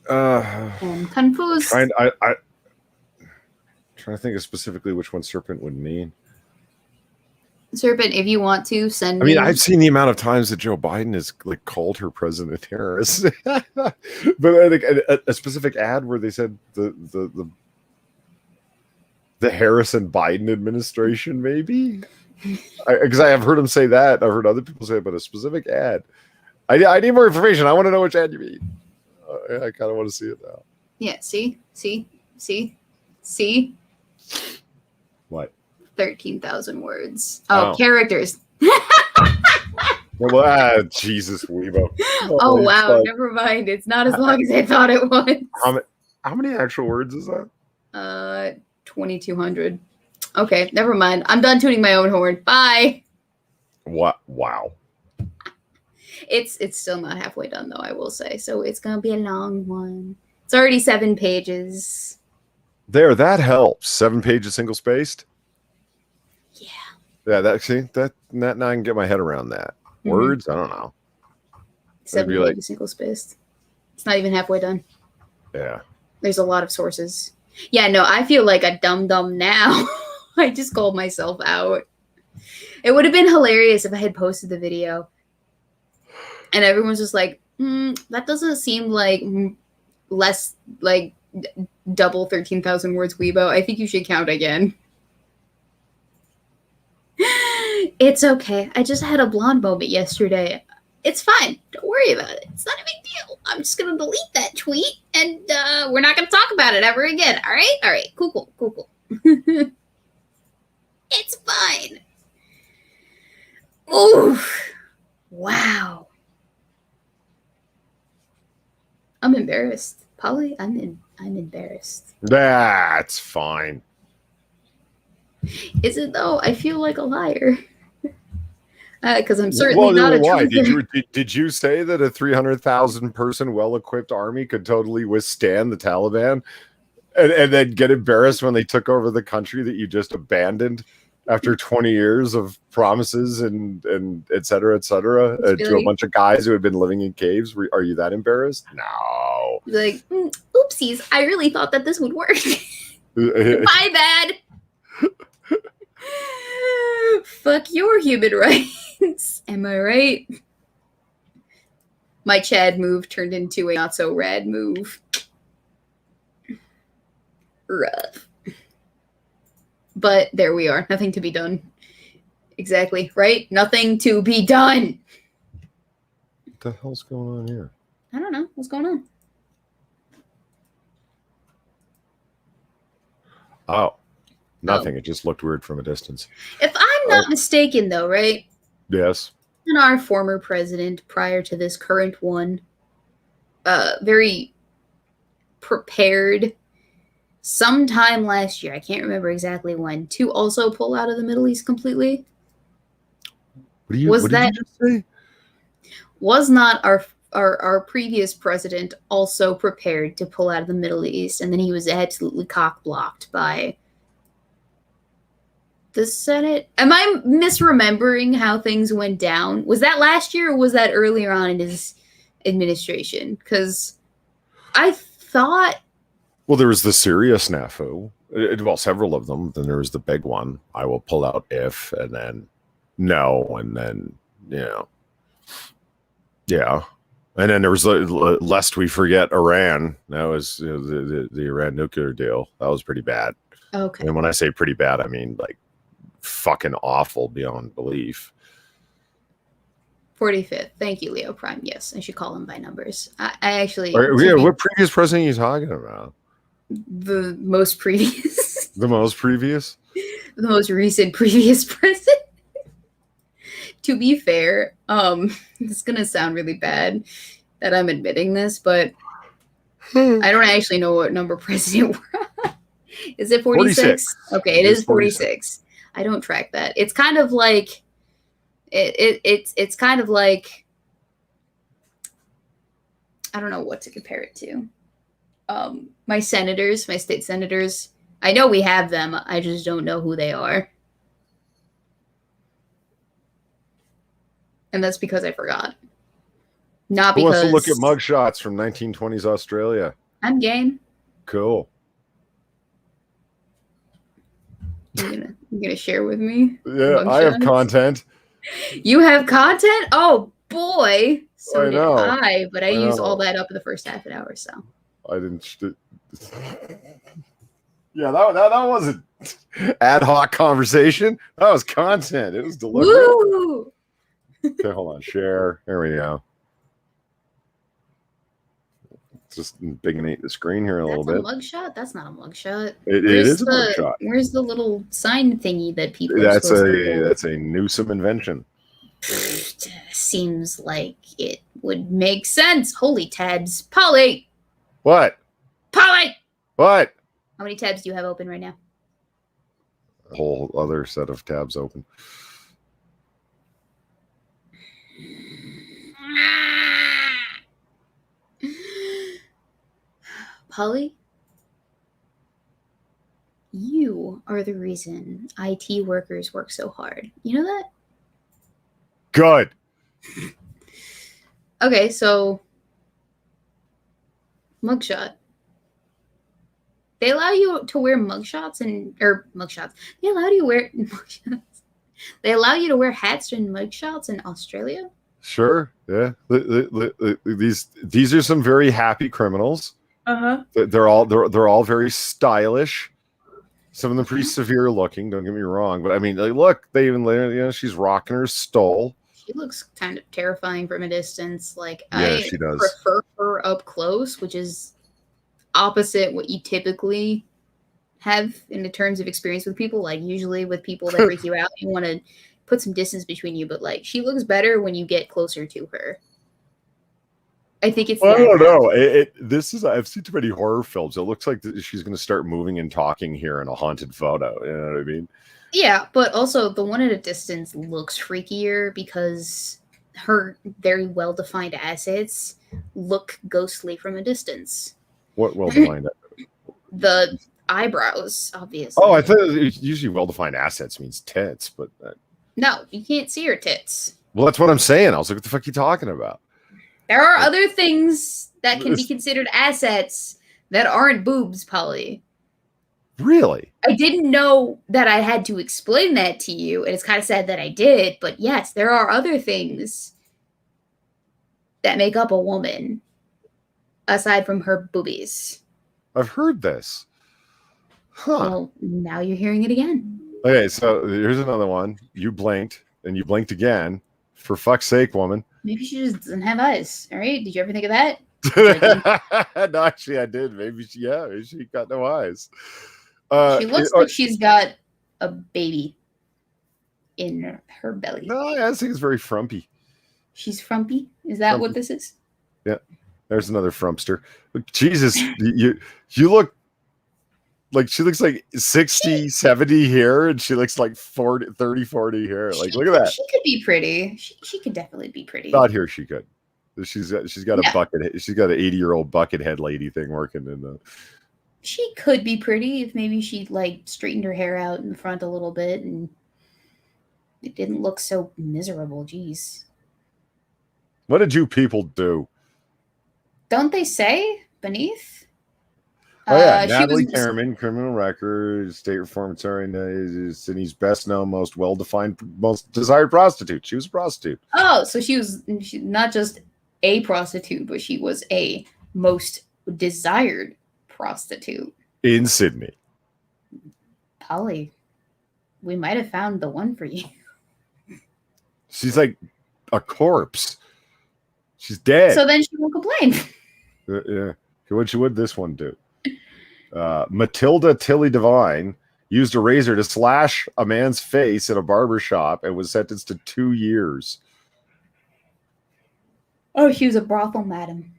I'm confused. I'm trying to think of specifically which one Serpent would mean. Serpent, if you want to send. I mean, I've seen the amount of times that Joe Biden has called her President Harris, but I think a specific ad where they said the Harris and Biden administration, maybe, because I have heard him say that. I've heard other people say it, but a specific ad. I need more information. I want to know which ad you mean. I kind of want to see it now. Yeah. See. What? 13,000 words. Oh, characters. Well, Jesus, Weebo. Oh wow, never mind. It's not as long as I thought it was. How many actual words is that? 2,200. Okay, never mind. I'm done tooting my own horn. Bye. What? Wow. It's still not halfway done though, I will say. So it's gonna be a long one. It's already 7 pages. There, that helps. 7 pages single spaced. Yeah, now I can get my head around that. Words, I don't know. 7 pages single spaced. It's not even halfway done. Yeah. There's a lot of sources. Yeah, no, I feel like a dum-dum now. I just called myself out. It would have been hilarious if I had posted the video. And everyone's just like, that doesn't seem like less, like, double 13,000 words, Weebo. I think you should count again. It's okay. I just had a blonde moment yesterday. It's fine. Don't worry about it. It's not a big deal. I'm just going to delete that tweet, and we're not going to talk about it ever again. All right? All right. Cool. It's fine. Oof. Wow. I'm embarrassed. Polly, I'm embarrassed. That's fine. Is it though? I feel like a liar. Because I'm certainly not a why? truther. Did you say that a 300,000 person well-equipped army could totally withstand the Taliban and then get embarrassed when they took over the country that you just abandoned after 20 years of promises and et cetera, to a bunch of guys who had been living in caves? Are you that embarrassed? No. Like, oopsies, I really thought that this would work. My bad. Fuck your human rights. Am I right? My Chad move turned into a not so rad move. Rough. But there we are. Nothing to be done. Exactly, right? Nothing to be done. What the hell's going on here? I don't know. What's going on? Oh, nothing. It just looked weird from a distance. If I'm not mistaken, though, right? Yes. And our former president, prior to this current one, very prepared sometime last year, I can't remember exactly when, to also pull out of the Middle East completely. What did you just say? Was not our previous president also prepared to pull out of the Middle East, and then he was absolutely cock-blocked by the Senate? Am I misremembering how things went down? Was that last year, or was that earlier on in his administration? Because I thought... Well, there was the Syria snafu. Well, several of them. Then there was the big one. I will pull out if, and then no, and then, yeah. And then there was, lest we forget, Iran. That was the Iran nuclear deal. That was pretty bad. Okay. And when I say pretty bad, I mean like fucking awful beyond belief. 45th. Thank you, Leo Prime. Yes, I should call him by numbers. I actually... What previous president are you talking about? The most previous. The most previous? The most recent previous president. To be fair, it's going to sound really bad that I'm admitting this, but I don't actually know what number president we're on. Is it 46? Okay, it is 46. I don't track that. It's kind of like... It's kind of like, I don't know what to compare it to. My senators, my state senators, I know we have them. I just don't know who they are. And that's because I forgot. Not Who because... wants to look at mugshots from 1920s Australia? I'm game. Cool. You're gonna share with me? Yeah, I have content. You have content? Oh boy! So I know. did I, but I used know. all that up in the first half an hour. So I didn't. Yeah, that wasn't ad hoc conversation. That was content. It was deliberate. woo! Okay, hold on. Share. There we go. Just big the screen here a little bit. That's a mugshot? That's not a mugshot. It is a mugshot. Where's the little sign thingy that people? That's a Newsom invention. Seems like it would make sense. Holy tabs, Polly. What? Polly. What? How many tabs do you have open right now? A whole other set of tabs open. Polly, you are the reason IT workers work so hard. You know that? Good. Okay, so Mugshot. They allow you to wear mugshots or mugshots. They allow you to wear mugshots. They allow you to wear hats and mugshots in Australia. Sure, yeah. These are some very happy criminals. They're all very stylish. Some of them pretty severe looking. Don't get me wrong, but I mean, like, look, they even she's rocking her stole. She looks kind of terrifying from a distance. Like she does. Prefer her up close, which is opposite what you typically have in the terms of experience with people. Like usually with people that freak you out, you want to put some distance between you, but like she looks better when you get closer to her. I think it's. Well, I don't know. I've seen too many horror films. It looks like she's going to start moving and talking here in a haunted photo. You know what I mean? Yeah, but also the one at a distance looks freakier because her very well-defined assets look ghostly from a distance. What well-defined? The eyebrows, obviously. Oh, I thought usually well-defined assets means tits, but no, you can't see her tits. Well, that's what I'm saying. I was like, what the fuck are you talking about? There are other things that can be considered assets that aren't boobs, Polly. Really? I didn't know that I had to explain that to you, and it's kind of sad that I did, but yes, there are other things that make up a woman aside from her boobies. I've heard this. Huh. Well, now you're hearing it again. Okay, so here's another one. You blinked, and you blinked again. For fuck's sake, woman. Maybe she just doesn't have eyes. All right? Did you ever think of that? No, actually, I did. Maybe she got no eyes. She looks like she's got a baby in her belly. No, I think it's very frumpy. She's frumpy? Is that what this is? Yeah. There's another frumpster. Jesus, you look like she looks like 60, 70 hair, and she looks like 30, 40 hair. Like, look at that. She could be pretty. She could definitely be pretty. Not here, she could. She's got a bucket. She's got an 80-year-old bucket head lady thing working in the. She could be pretty if maybe she like straightened her hair out in the front a little bit and it didn't look so miserable. Jeez. What did you people do? Don't they say beneath? Oh yeah, Natalie Cameron, criminal record, state reformatory, Sydney's best known, most well-defined, most desired prostitute. She was a prostitute. Oh, so she not just a prostitute, but she was a most desired prostitute in Sydney. Polly, we might have found the one for you. She's like a corpse. She's dead. So then she won't complain. Yeah. What would this one do? Matilda Tilly Devine used a razor to slash a man's face in a barber shop and was sentenced to 2 years. Oh, she was a brothel madam.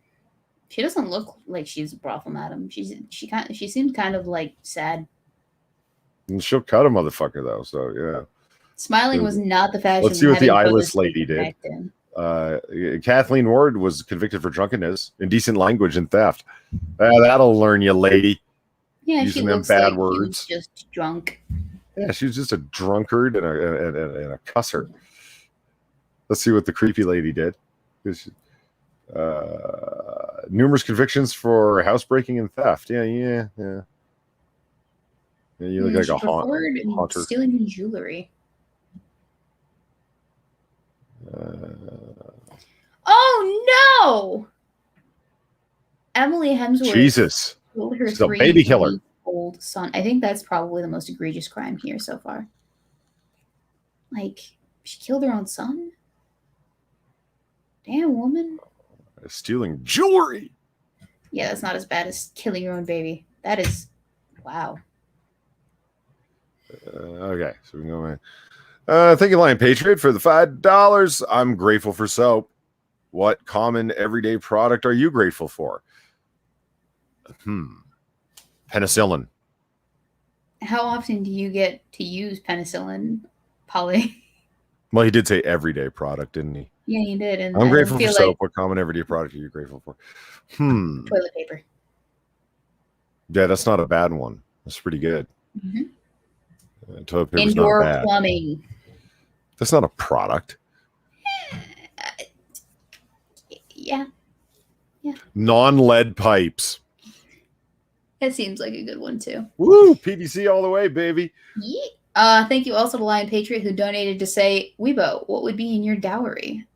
She doesn't look like she's a brothel madam. She seems kind of like sad. And she'll cut a motherfucker though, so yeah. Smiling was not the fashion. Let's see what the eyeless lady did. Kathleen Ward was convicted for drunkenness, indecent language, and theft. That'll learn you, lady. Yeah, using she them looks bad like words. She was just drunk. Yeah, she was just a drunkard and a cusser. Let's see what the creepy lady did. Numerous convictions for housebreaking and theft. Yeah. You look like a haunter. Stealing jewelry. Oh no! Emily Hemsworth. Jesus. Killed her She's a baby killer. Old son. I think that's probably the most egregious crime here so far. Like, she killed her own son? Damn, woman. Stealing jewelry. Yeah, that's not as bad as killing your own baby. That is, wow. Okay, so we can go in. Thank you, Lion Patriot, for the $5. I'm grateful for soap. What common everyday product are you grateful for? Penicillin. How often do you get to use penicillin, Polly? Well, he did say everyday product, didn't he? Yeah, he did. And I'm grateful for soap. What common everyday product are you grateful for? Toilet paper. Yeah, that's not a bad one. That's pretty good. Mm-hmm. Toilet paper's Indoor not bad. plumbing. That's not a product. Yeah. Non-lead pipes. That seems like a good one too. Woo! PVC all the way, baby. Yeah. Thank you also to Lion Patriot who donated to say, Weebo, what would be in your dowry?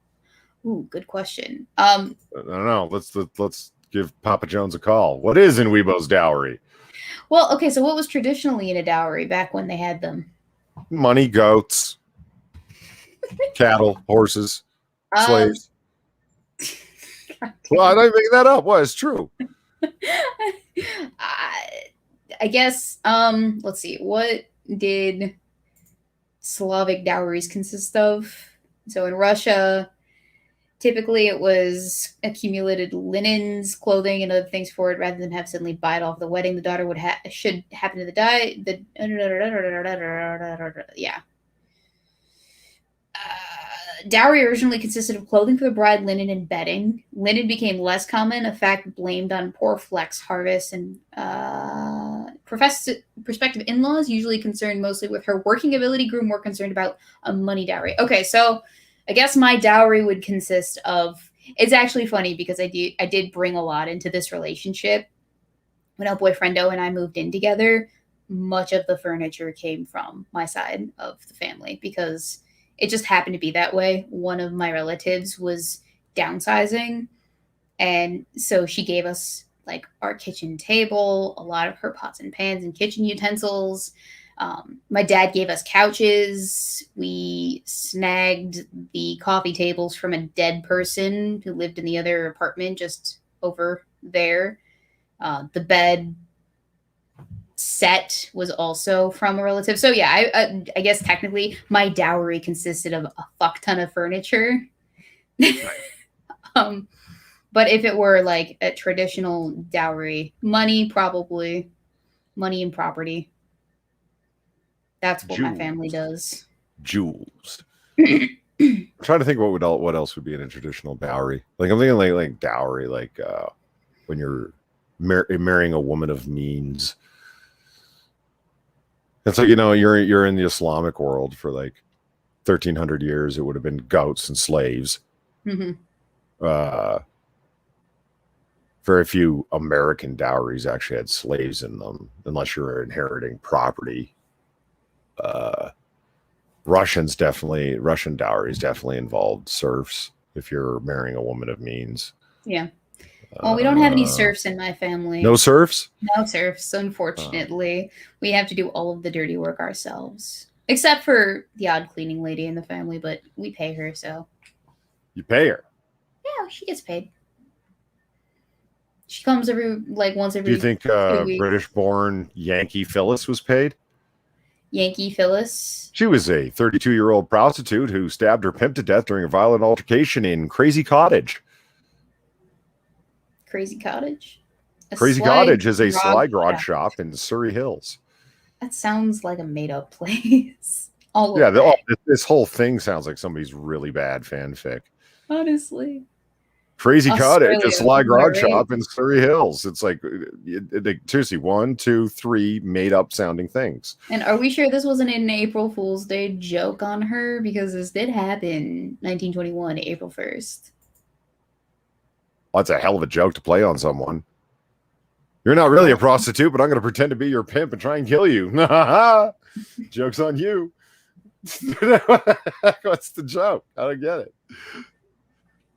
Ooh, good question. I don't know. Let's give Papa Jones a call. What is in Weebo's dowry? Well, okay, so what was traditionally in a dowry back when they had them? Money, goats, cattle, horses, slaves. Well, I'm not making that up. What? It's true. I guess, let's see. What did Slavic dowries consist of? So in Russia, typically it was accumulated linens, clothing, and other things for it rather than have suddenly buy it off the wedding. The daughter should happen to die. Yeah. Dowry originally consisted of clothing for the bride, linen, and bedding. Linen became less common, a fact blamed on poor flax harvests, and prospective in-laws, usually concerned mostly with her working ability, grew more concerned about a money dowry. Okay, so I guess my dowry would consist of, it's actually funny because I did bring a lot into this relationship. When our boyfriendo and I moved in together, much of the furniture came from my side of the family because it just happened to be that way. One of my relatives was downsizing, and so she gave us like our kitchen table, a lot of her pots and pans and kitchen utensils. My dad gave us couches. We snagged the coffee tables from a dead person who lived in the other apartment just over there. The bed set was also from a relative. So yeah, I guess technically my dowry consisted of a fuck ton of furniture. But if it were like a traditional dowry, money, probably money and property. That's what my family does. Jewels. I'm trying to think what else would be in a traditional dowry. Like I'm thinking like dowry, like when you're marrying a woman of means. It's like, you're in the Islamic world for like 1,300 years. It would have been goats and slaves. Mm-hmm. Very few American dowries actually had slaves in them, unless you're inheriting property. Russian dowries definitely involved serfs if you're marrying a woman of means. Yeah. Well, we don't have any serfs in my family. No serfs? No serfs, unfortunately. We have to do all of the dirty work ourselves. Except for the odd cleaning lady in the family, but we pay her, so. You pay her? Yeah, she gets paid. She comes once every. Do you think British-born Yankee Phyllis was paid? Yankee Phyllis? She was a 32-year-old prostitute who stabbed her pimp to death during a violent altercation in Crazy Cottage. Crazy Cottage? Crazy Cottage is a sly grog shop in Surrey Hills. That sounds like a made-up place. This whole thing sounds like somebody's really bad fanfic. Honestly. Crazy Cottage, a sly grog right? shop in Surrey Hills. It's like, seriously, 1, 2, 3 made-up sounding things. And are we sure this wasn't an April Fool's Day joke on her? Because this did happen 1921, April 1st. Well, that's a hell of a joke to play on someone. You're not really a prostitute, but I'm going to pretend to be your pimp and try and kill you. Joke's on you. What's the joke? I don't get it.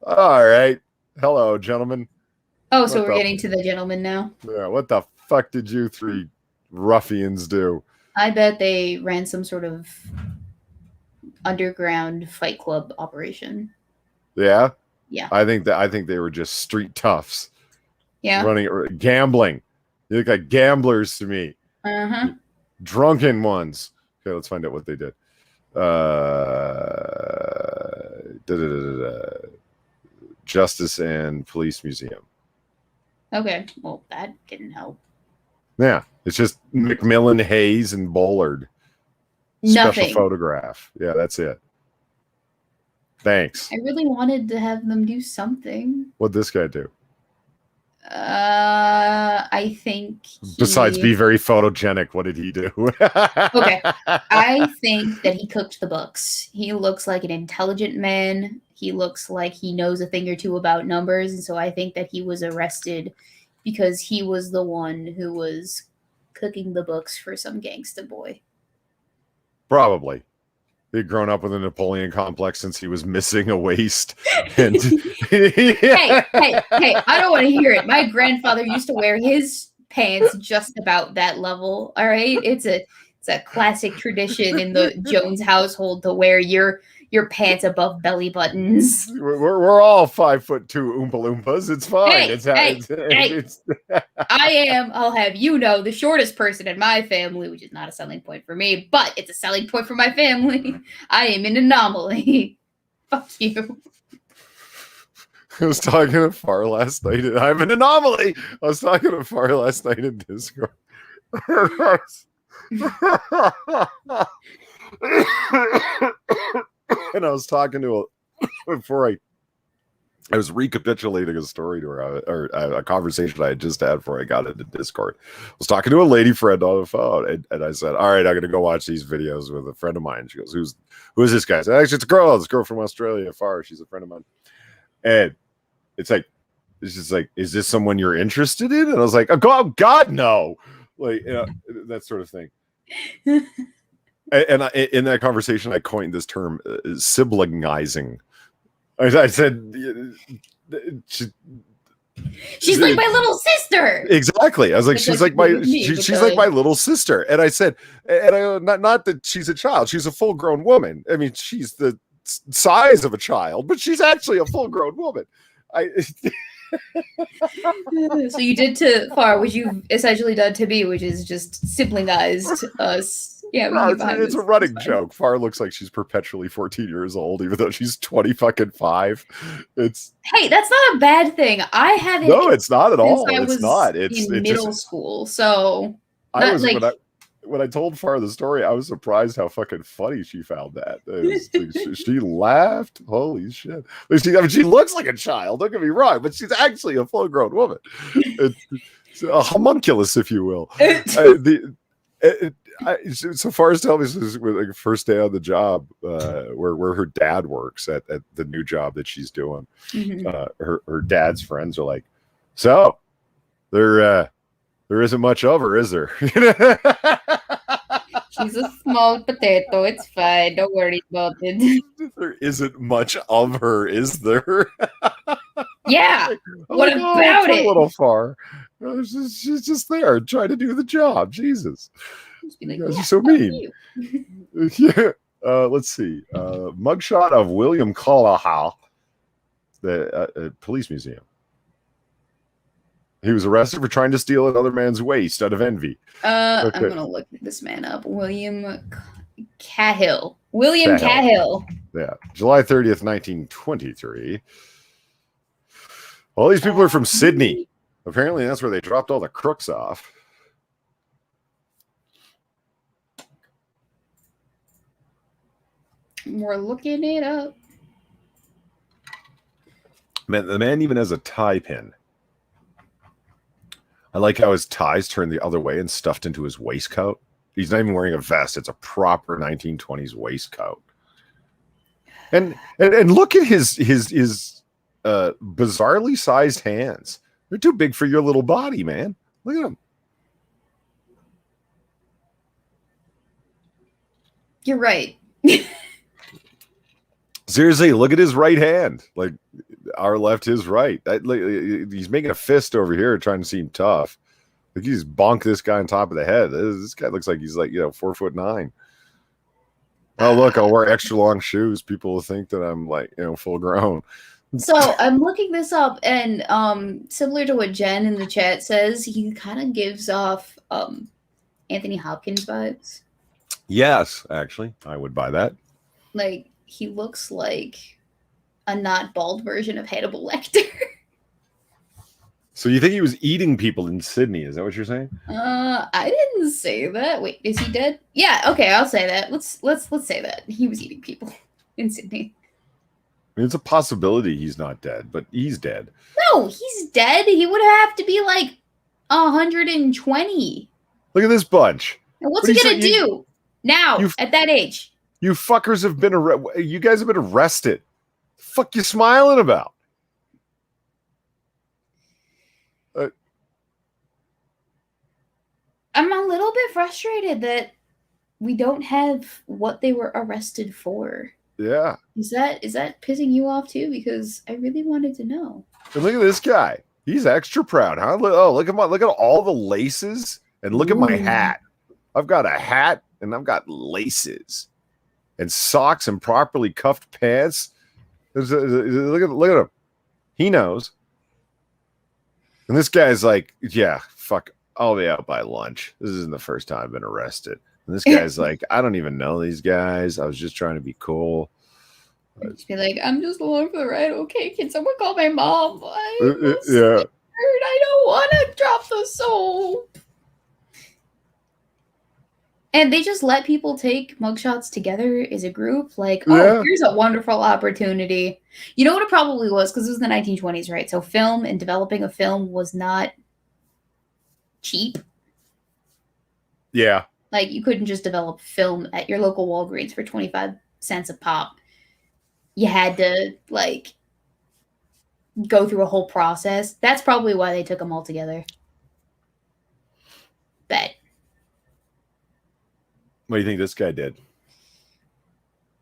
All right. Hello, gentlemen. Oh, so we're getting to the gentleman now? Yeah, what the fuck did you 3 ruffians do? I bet they ran some sort of underground fight club operation. Yeah? Yeah. I think they were just street toughs. Yeah. Gambling. You look like gamblers to me. Uh-huh. Drunken ones. Okay, let's find out what they did. Justice and Police Museum. Okay. Well, that didn't help. Yeah. It's just Macmillan, Hayes, and Bullard. Nothing. Special photograph. Yeah, that's it. Thanks. I really wanted to have them do something. What'd this guy do? I think besides be very photogenic, what did he do? Okay. I think that he cooked the books. He looks like an intelligent man. he looks like he knows a thing or two about numbers, and so I think that he was arrested because he was the one who was cooking the books for some gangsta boy. Probably. He'd grown up with a Napoleon complex since he was missing a waist. And hey, I don't want to hear it. My grandfather used to wear his pants just about that level. All right. It's a classic tradition in the Jones household to wear your pants above belly buttons. We're all 5'2" Oompa Loompas. It's fine. I'll have you know, the shortest person in my family, which is not a selling point for me, but it's a selling point for my family. I am an anomaly. Fuck you. I was talking to Far last night, and I'm an anomaly. I was talking to Far last night in Discord. And I was talking to before I was recapitulating a story to her, or a conversation I had just had before I got into Discord. I was talking to a lady friend on the phone, and I said, all right, I'm going to go watch these videos with a friend of mine. She goes, who is this guy? I said, actually, it's a girl. It's a girl from Australia, Far. She's a friend of mine. And it's just like, is this someone you're interested in? And I was like, oh, God, no. Like, that sort of thing. And in that conversation, I coined this term, siblingizing. I said, she's like my little sister. Exactly. I was like, she's like my little sister. And I said, not that she's a child. She's a full-grown woman. I mean, she's the size of a child, but she's actually a full-grown woman. So you did to Far, which you've essentially done to me, which is just siblingized us. Yeah, no, it's a running joke. Far looks like she's perpetually 14 years old, even though she's 25. Hey, that's not a bad thing. I haven't. No, it's not at all. It's not. It's in middle school, so when I told Far the story, I was surprised how fucking funny she found that. She laughed. Holy shit! She looks like a child. Don't get me wrong, but she's actually a full-grown woman. It's a homunculus, if you will. So Far as telling me, this is like first day on the job, where her dad works at the new job that she's doing. Mm-hmm. Her dad's friends are like, so there isn't much of her, is there? She's a small potato. It's fine. Don't worry about it. There isn't much of her, is there? Yeah. What about it? A little Far. She's just there trying to do the job. Jesus. Like, you guys are so mean. Yeah. Let's see. Mugshot of William Callahan, the police museum. He was arrested for trying to steal another man's waist out of envy. Okay. I'm gonna look this man up. William Cahill. William Cahill. Yeah. July 30th, 1923. All these people are from Sydney. Apparently that's where they dropped all the crooks off. We're looking it up. Man, the man even has a tie pin. I like how his tie's turned the other way and stuffed into his waistcoat. He's not even wearing a vest. It's a proper 1920s waistcoat. And look at his bizarrely sized hands. They're too big for your little body, man. Look at them. You're right. Seriously, look at his right hand. Like our left, his right. He's making a fist over here trying to seem tough. Like he just bonked this guy on top of the head. This guy looks like he's like, 4'9". Oh, look, I'll wear extra long shoes. People will think that I'm like, full grown. So I'm looking this up, and similar to what Jen in the chat says, he kind of gives off Anthony Hopkins vibes. Yes, actually, I would buy that. Like, he looks like a not bald version of Hannibal Lecter. So you think he was eating people in Sydney? Is that what you're saying? I didn't say that. Wait, is he dead? Yeah, okay, I'll say that. Let's say that he was eating people in Sydney. I mean, it's a possibility he's not dead, but he's dead. No, he's dead. He would have to be like 120. Look at this bunch. And what's he gonna do now at that age? You fuckers have been you guys have been arrested. The fuck you smiling about? I'm a little bit frustrated that we don't have what they were arrested for. Yeah. Is that pissing you off too? Because I really wanted to know. And look at this guy. He's extra proud, huh? Oh, look at all the laces, and look at my hat. I've got a hat and I've got laces and socks and properly cuffed pants. Look at him. He knows. And this guy's like, yeah, fuck, I'll be out by lunch. This isn't the first time I've been arrested. And this guy's like, I don't even know these guys. I was just trying to be cool. Just be like, I'm just along for the ride. Okay, can someone call my mom? Yeah. Scared. I don't want to drop the soap. And they just let people take mugshots together as a group. Like, oh, here's a wonderful opportunity. You know what it probably was? Because it was the 1920s, right? So film and developing a film was not cheap. Yeah. Like, you couldn't just develop film at your local Walgreens for 25 cents a pop. You had to, like, go through a whole process. That's probably why they took them all together. Bet. What do you think this guy did?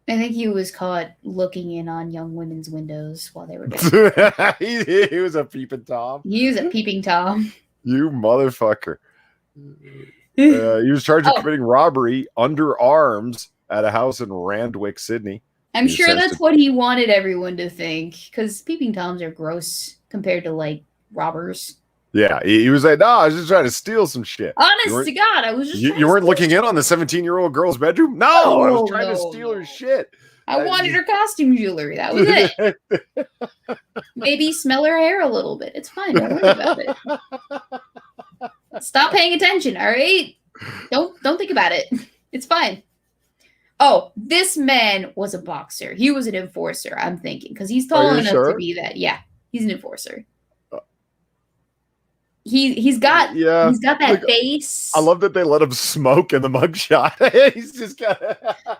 I think he was caught looking in on young women's windows while they were doing he was a peeping Tom. He was a peeping Tom. You motherfucker. He was charged of committing robbery under arms at a house in Randwick, Sydney. I'm sure that's what he wanted everyone to think, because peeping Toms are gross compared to, like, robbers. Yeah, he was like, no, I was just trying to steal some shit. Honest to God, I was just You weren't looking in on the 17-year-old girl's bedroom? No, I was trying to steal her shit. I wanted her costume jewelry. That was it. Maybe smell her hair a little bit. It's fine. Don't worry about it. Stop paying attention, all right? Don't think about it. It's fine. Oh, this man was a boxer. He was an enforcer, I'm thinking, because he's tall enough to be that. Yeah, he's an enforcer. He's got that face. I love that they let him smoke in the mugshot. He's just got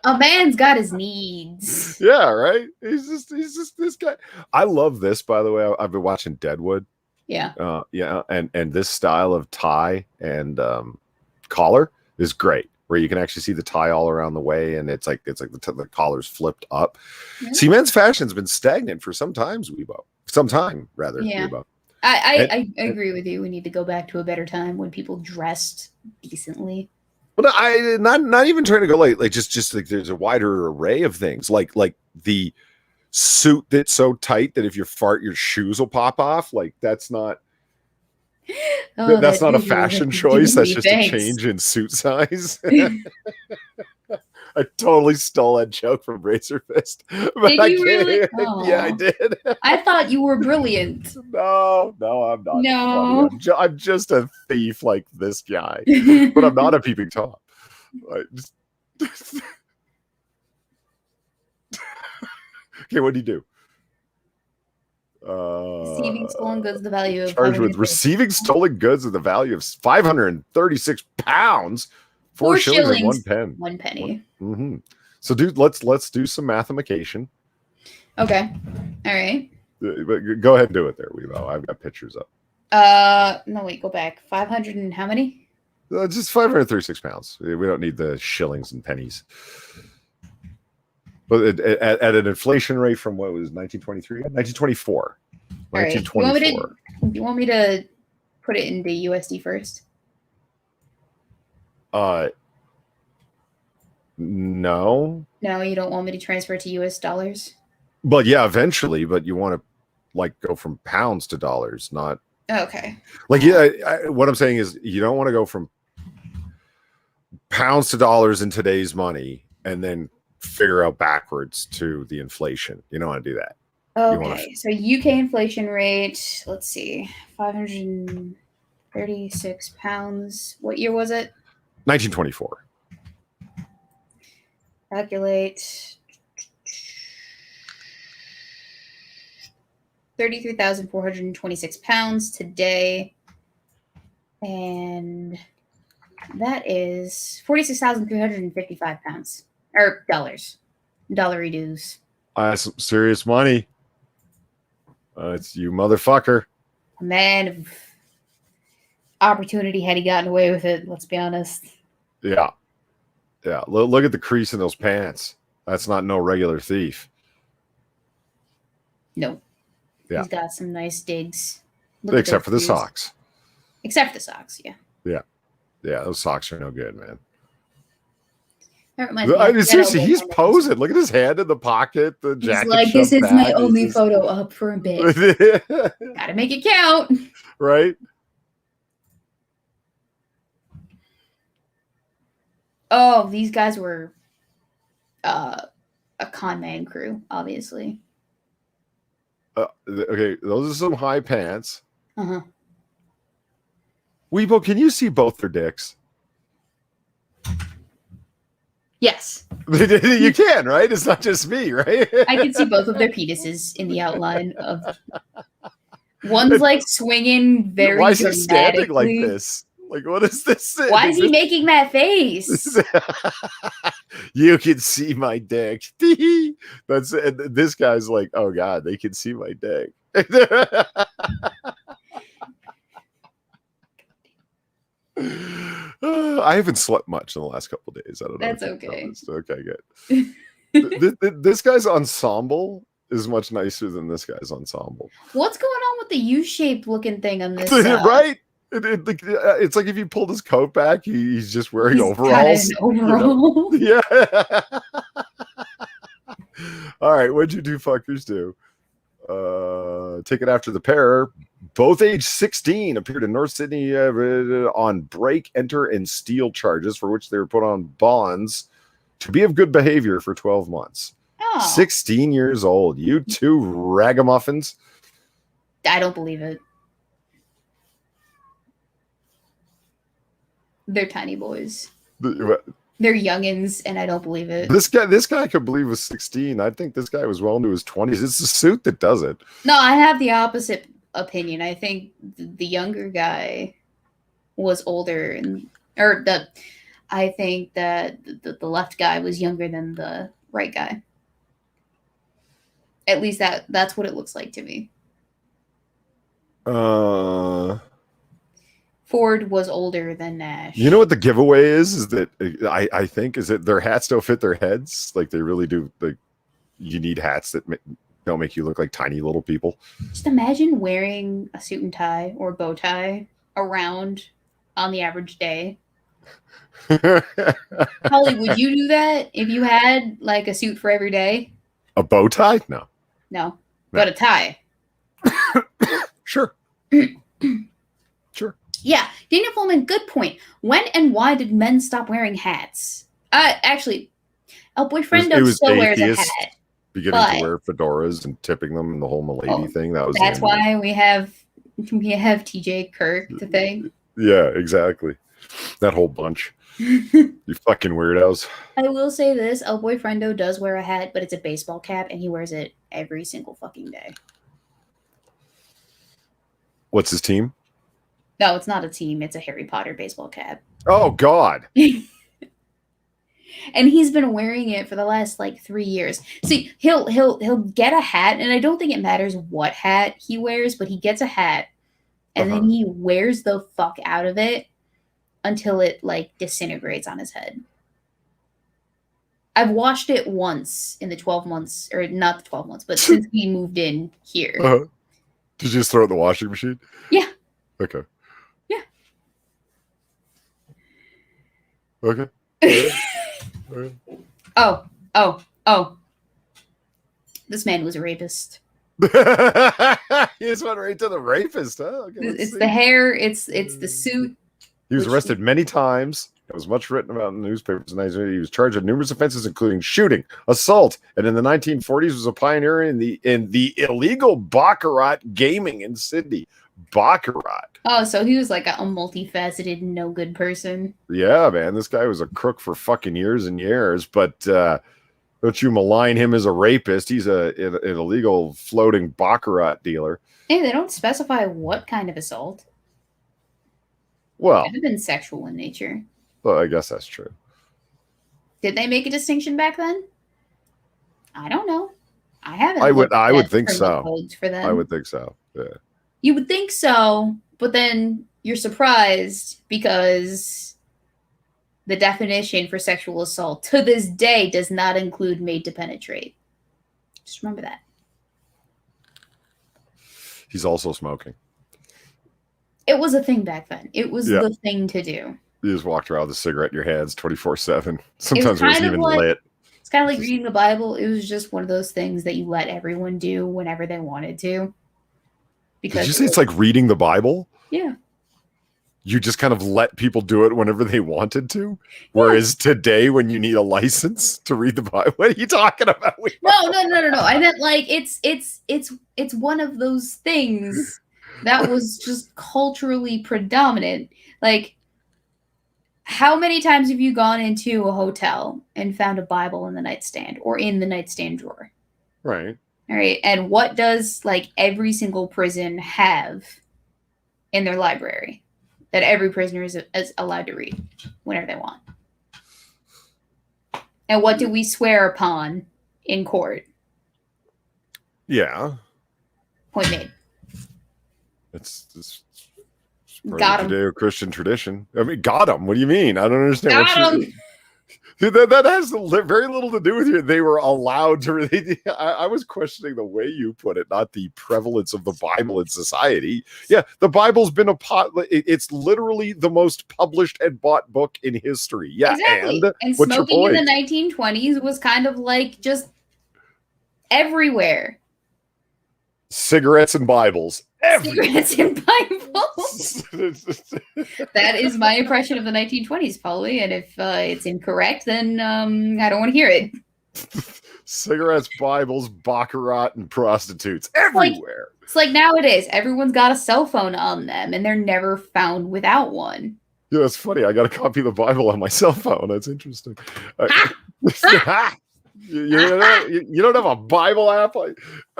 a man's got his needs. Yeah, right. He's just this guy. I love this, by the way. I've been watching Deadwood. Yeah. And this style of tie and collar is great, where you can actually see the tie all around the way, and it's like the collar's flipped up. Yeah. See, men's fashion's been stagnant for some time, Weebo. Yeah. Weebo. I agree with you. We need to go back to a better time when people dressed decently. But I not even trying to go like just like there's a wider array of things like the suit that's so tight that if you fart your shoes will pop off. Like that's not that's not a fashion choice. That's just a change in suit size. I totally stole that joke from Razor Fist. But did you really? Oh. Yeah, I did. I thought you were brilliant. No, I'm not. No. I'm just a thief like this guy. But I'm not a peeping Tom. Okay, what do you do? Receiving stolen goods, the value of charged with receiving stolen goods at the value of 536 pounds. 4 shillings and 1 pen. 1 penny. Mm-hmm. So, dude, let's do some mathematication. Okay. All right. Go ahead and do it there, Weebo. I've got pictures up. No, wait, go back. 500 and how many? Just 536 pounds. We don't need the shillings and pennies. But at an inflation rate from what was 1923? 1924. 1924. Right. You want me to put it into USD first? No. No, you don't want me to transfer to US dollars? But yeah, eventually. But you want to like go from pounds to dollars, not. Okay. Like what I'm saying is you don't want to go from pounds to dollars in today's money and then figure out backwards to the inflation. You don't want to do that. Okay. So UK inflation rate. Let's see. 536 pounds. What year was it? 1924. Calculate 33,426 pounds today. And that is 46,355 pounds. Or dollars. Dollary dues. Some serious money. It's you, motherfucker. A man of opportunity had he gotten away with it. Let's be honest. Yeah. Look at the crease in those pants. That's not no regular thief. No. Yeah. He's got some nice digs. Except for the socks. Except for the socks, yeah. Yeah, those socks are no good, man. That reminds me Seriously, he's posing. Look at his hand in the pocket. The jacket. He's like, this is my only photo up for a bit. Gotta make it count. Right? Oh, these guys were a con man crew, obviously. Okay, those are some high pants. Uh-huh. Weebo, can you see both their dicks? Yes. You can, right? It's not just me, right? I can see both of their penises in the outline of... One's like swinging very Why is he standing like dramatically. this? Like, what is this? Why is he making that face? You can see my dick. That's this guy's like, oh god, they can see my dick. I haven't slept much in the last couple of days. I don't know. That's okay. Okay, good. This guy's ensemble is much nicer than this guy's ensemble. What's going on with the U-shaped looking thing on this side? Right? It's like if you pulled his coat back, he's just wearing overalls. Overall. You know? Yeah. All right. What'd you do, fuckers do? Ticket after the pair, both age 16, appeared in North Sydney on break, enter, and steal charges for which they were put on bonds to be of good behavior for 12 months. Oh. 16 years old. You two ragamuffins. I don't believe it. They're tiny boys. They're youngins, and I don't believe it. This guy I could believe was 16. I think this guy was well into his 20s. It's the suit that does it. No, I have the opposite opinion. I think the younger guy was older, I think that the left guy was younger than the right guy. At least that's what it looks like to me. Ford was older than Nash. You know what the giveaway is that I think is that their hats don't fit their heads. Like they really do. Like you need hats that don't make you look like tiny little people. Just imagine wearing a suit and tie or bow tie around on the average day. Holly, would you do that if you had like a suit for every day? A bow tie? No, but a tie. Sure. Sure. Yeah, Daniel Pullman, good point. When and why did men stop wearing hats? Actually, El Boyfriendo still wears a hat. Beginning to wear fedoras and tipping them and the whole milady thing. That's why we have TJ Kirk to thank. Yeah, exactly. That whole bunch. You fucking weirdos. I will say this, El Boyfriendo does wear a hat, but it's a baseball cap, and he wears it every single fucking day. What's his team? No, it's not a team. It's a Harry Potter baseball cap. Oh, God. And he's been wearing it for the last like 3 years. See, he'll get a hat, and I don't think it matters what hat he wears, but he gets a hat, and then he wears the fuck out of it until it like disintegrates on his head. I've washed it once in the 12 months, or not the 12 months, but since he moved in here. Did you just throw it in the washing machine? Yeah. Okay. Yeah. Okay. Oh. This man was a rapist. He just went right to the rapist, huh? Okay, it's the hair, it's the suit. He was arrested many times. It was much written about in the newspapers. He was charged with numerous offenses, including shooting, assault, and in the 1940s was a pioneer in the illegal baccarat gaming in Sydney. Baccarat. Oh, so he was like a multifaceted, no good person. Yeah, man, this guy was a crook for fucking years and years. But don't you malign him as a rapist? He's an illegal floating baccarat dealer. Hey, they don't specify what kind of assault. Well, it could have been sexual in nature. Well, I guess that's true. Did they make a distinction back then? I don't know. haven't. I would looked at think criminal so. codes for them. I would think so. Yeah. You would think so, but then you're surprised because the definition for sexual assault to this day does not include made to penetrate. Just remember that. He's also smoking. It was a thing back then. It was Yeah. the thing to do. You just walked around with a cigarette in your hands 24/7. Sometimes it kind wasn't of even like- lit. It's kind of like reading the Bible. It was just one of those things that you let everyone do whenever they wanted to. Did you say it's like reading the Bible? Yeah. You just kind of let people do it whenever they wanted to? Whereas today, when you need a license to read the Bible, what are you talking about? No. I meant like it's one of those things that was just culturally predominant. Like, how many times have you gone into a hotel and found a Bible in the nightstand or in the nightstand drawer? Right. All right. And what does like every single prison have in their library that every prisoner is allowed to read whenever they want? And what do we swear upon in court? Yeah. Point made. It's part Got of the 'em. Judeo-Christian tradition. I mean, got him. What do you mean? I don't understand. Got 'em. Dude, that has very little to do with you. They were allowed to read. I was questioning the way you put it, not the prevalence of the Bible in society. Yeah, the Bible's been it's literally the most published and bought book in history. Yeah, Exactly. And what's your smoking in point? the 1920s was kind of like just everywhere. Cigarettes and Bibles. Cigarettes and Bibles. That is my impression of the 1920s, Polly. And if it's incorrect, then I don't want to hear it. Cigarettes, Bibles, baccarat, and prostitutes everywhere. It's like nowadays, everyone's got a cell phone on them, and they're never found without one. Yeah, that's funny. I got a copy of the Bible on my cell phone. That's interesting. You don't have a Bible app? I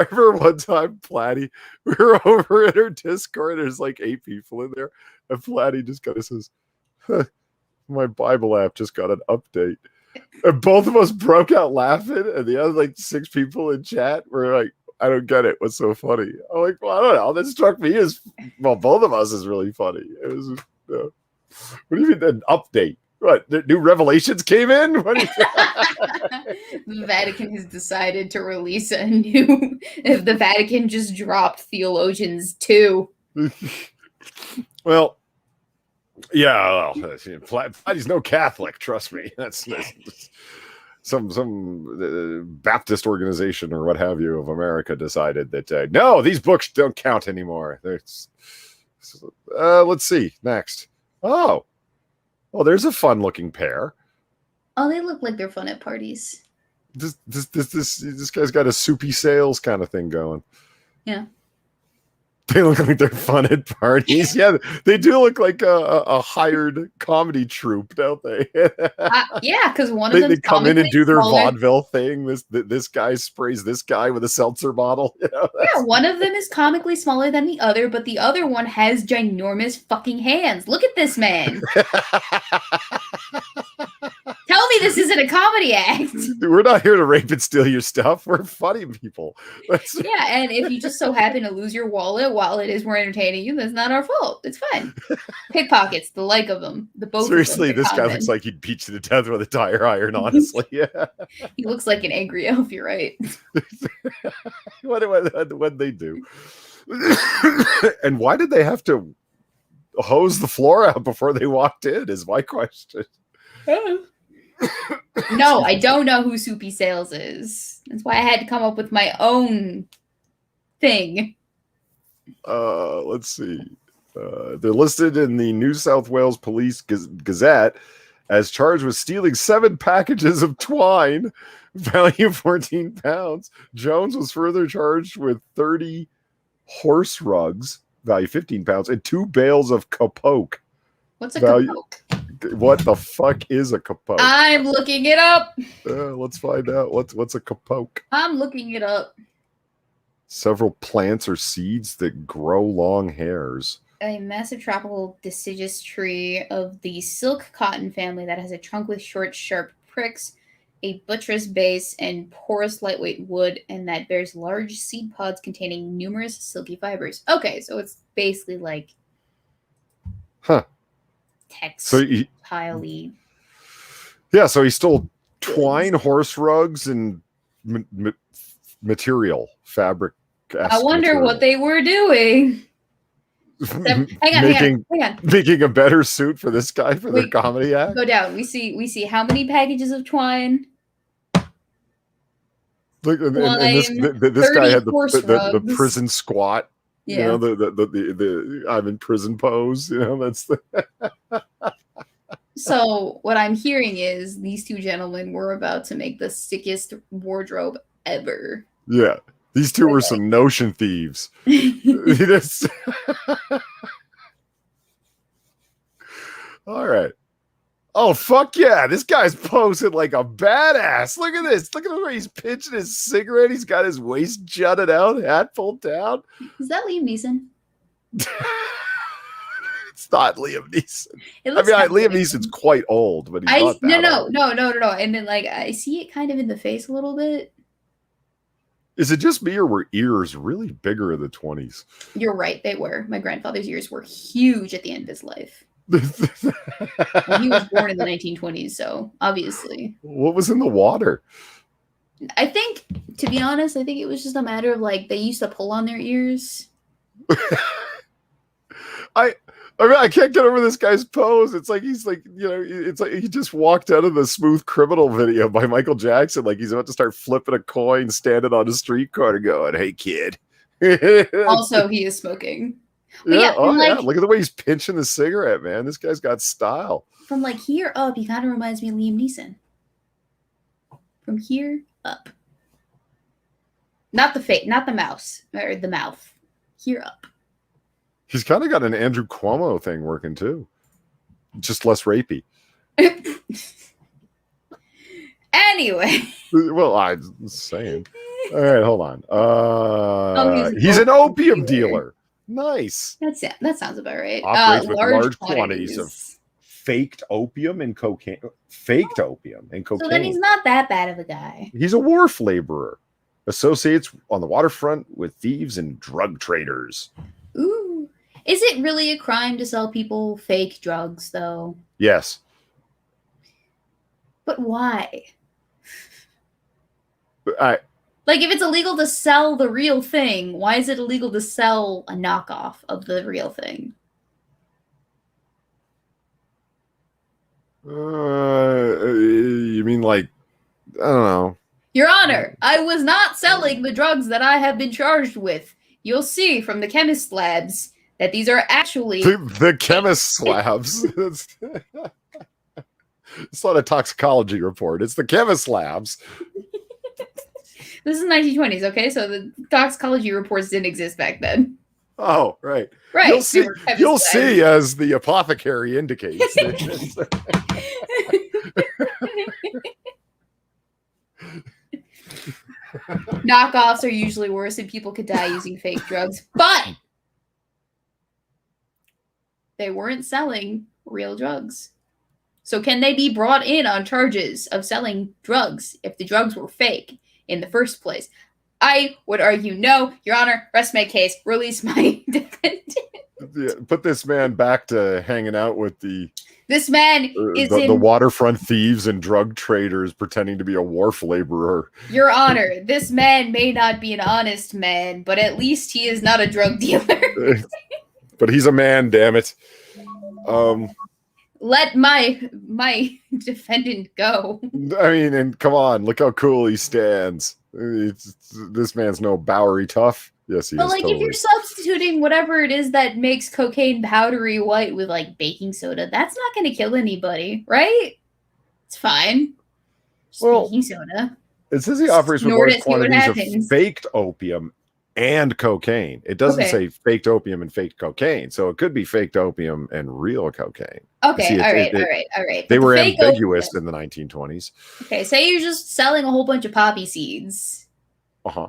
remember one time, Platty, we were over at her Discord. There's like 8 people in there. And Platty just kind of says, my Bible app just got an update. And both of us broke out laughing. And the other like 6 people in chat were like, I don't get it. What's so funny? I'm like, well, I don't know. That struck me as, well, both of us is really funny. It was, what do you mean an update? What, the new revelations came in? What The Vatican has decided to release a new. If the Vatican just dropped Theologians 2. Well, yeah, Platty's no Catholic. Trust me. That's some Baptist organization or what have you of America decided that no, these books don't count anymore. Let's see next. Oh. Well, there's a fun-looking pair. Oh, they look like they're fun at parties. This guy's got a soupy sales kind of thing going. Yeah. They look like they're fun at parties. Yeah, they do look like a hired comedy troupe, don't they? Yeah, because one of them they come in and do their smaller. vaudeville thing. This guy sprays this guy with a seltzer bottle. You know, Yeah, one of them is comically smaller than the other, but the other one has ginormous fucking hands. Look at this man. Tell me this isn't a comedy act. We're not here to rape and steal your stuff. We're funny people. Yeah, and if you just so happen to lose your wallet while it is we're entertaining you, that's not our fault. It's fine. Pickpockets, the like of them, the both. Seriously, of them, this guy looks like he'd beat you to death with a tire iron. Honestly, yeah. He looks like an angry elf. You're right. What they do? And why did they have to hose the floor out before they walked in? Is my question. No, I don't know who Soupy Sales is. That's why I had to come up with my own thing. Let's see. They're listed in the New South Wales Police Gazette as charged with stealing 7 packages of twine, value 14 pounds. Jones was further charged with 30 horse rugs, value 15 pounds, and 2 bales of capote. What's a Value- capote? What the fuck is a capote? I'm looking it up. Let's find out. What's a capote? I'm looking it up. Several plants or seeds that grow long hairs. A massive tropical deciduous tree of the silk cotton family that has a trunk with short, sharp pricks, a buttress base and porous lightweight wood, and that bears large seed pods containing numerous silky fibers. Okay, so it's basically like textile-y. Yeah, so he stole twine, horse rugs, and material, fabric. I wonder what they were doing. Hang on. Making a better suit for this guy for their comedy act. Go down. We see how many packages of twine. Look, and this guy had the prison squat. Yeah. You know, the I'm in prison pose. You know, that's the. So what I'm hearing is these two gentlemen were about to make the sickest wardrobe ever. Yeah. These two were some notion thieves. All right. Oh, fuck yeah. This guy's posing like a badass. Look at this. Look at the way he's pinching his cigarette. He's got his waist jutted out, hat pulled down. Is that Liam Neeson? It's not Liam Neeson. Liam Neeson's quite old, but he's not that old. No. And then, like, I see it kind of in the face a little bit. Is it just me, or were ears really bigger in the 20s? You're right, they were. My grandfather's ears were huge at the end of his life. Well, he was born in the 1920s, so obviously. What was in the water? I think, to be honest, it was just a matter of, like, they used to pull on their ears. I can't get over this guy's pose. It's like he's like, you know, it's like he just walked out of the Smooth Criminal video by Michael Jackson. Like he's about to start flipping a coin, standing on a street corner going, "Hey, kid." Also, he is smoking. Yeah, look at the way he's pinching the cigarette, man. This guy's got style. From like here up, he kind of reminds me of Liam Neeson. From here up. Not the face, not the mouse, or the mouth. Here up. He's kind of got an Andrew Cuomo thing working too. Just less rapey. Anyway. Well, I'm saying. All right, hold on. He's an opium dealer. Nice. That sounds about right. Operates with large quantities of faked opium and cocaine. Faked opium and cocaine. So then he's not that bad of a guy. He's a wharf laborer. Associates on the waterfront with thieves and drug traders. Ooh. Is it really a crime to sell people fake drugs, though? Yes. But why? Like, if it's illegal to sell the real thing, why is it illegal to sell a knockoff of the real thing? You mean like, I don't know. Your Honor, I was not selling the drugs that I have been charged with. You'll see from the chemist labs that these are actually... The chemist labs. It's not a toxicology report. It's the chemist labs. This is 1920s, okay? So the toxicology reports didn't exist back then. Oh, right. Right. You'll see as the apothecary indicates. Knockoffs are usually worse and people could die using fake drugs, but they weren't selling real drugs. So can they be brought in on charges of selling drugs if the drugs were fake in the first place? I would argue no. Your Honor, rest my case. Release my defendant. Yeah, put this man back to hanging out with the... This man is the waterfront thieves and drug traders pretending to be a wharf laborer. Your Honor, this man may not be an honest man, but at least he is not a drug dealer. But he's a man, damn it. Let my defendant go. I mean, and come on, look how cool he stands. This man's no Bowery tough. Yes, he is. But like, totally. If you're substituting whatever it is that makes cocaine powdery white with like baking soda, that's not going to kill anybody, right? It's fine. Just baking soda. It says he operates with large quantities of faked opium and cocaine. It doesn't say faked opium and faked cocaine, so it could be faked opium and real cocaine. Okay, all right. They were ambiguous in the 1920s. Okay, say you're just selling a whole bunch of poppy seeds. Uh-huh.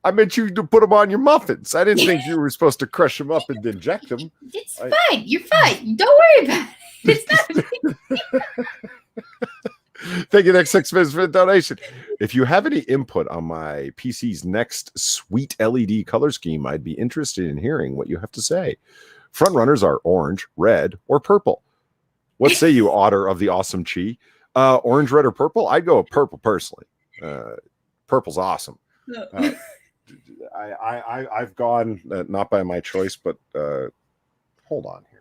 I meant you to put them on your muffins. I didn't think you were supposed to crush them up and inject them. It's fine. You're fine. Don't worry about it. It's not. Thank you, next 6 minutes for the donation. If you have any input on my PC's next sweet LED color scheme, I'd be interested in hearing what you have to say. Front runners are orange, red, or purple. What say you, Otter of the Awesome Chi? Orange, red, or purple? I'd go with purple personally. Purple's awesome. I've gone not by my choice, but hold on here.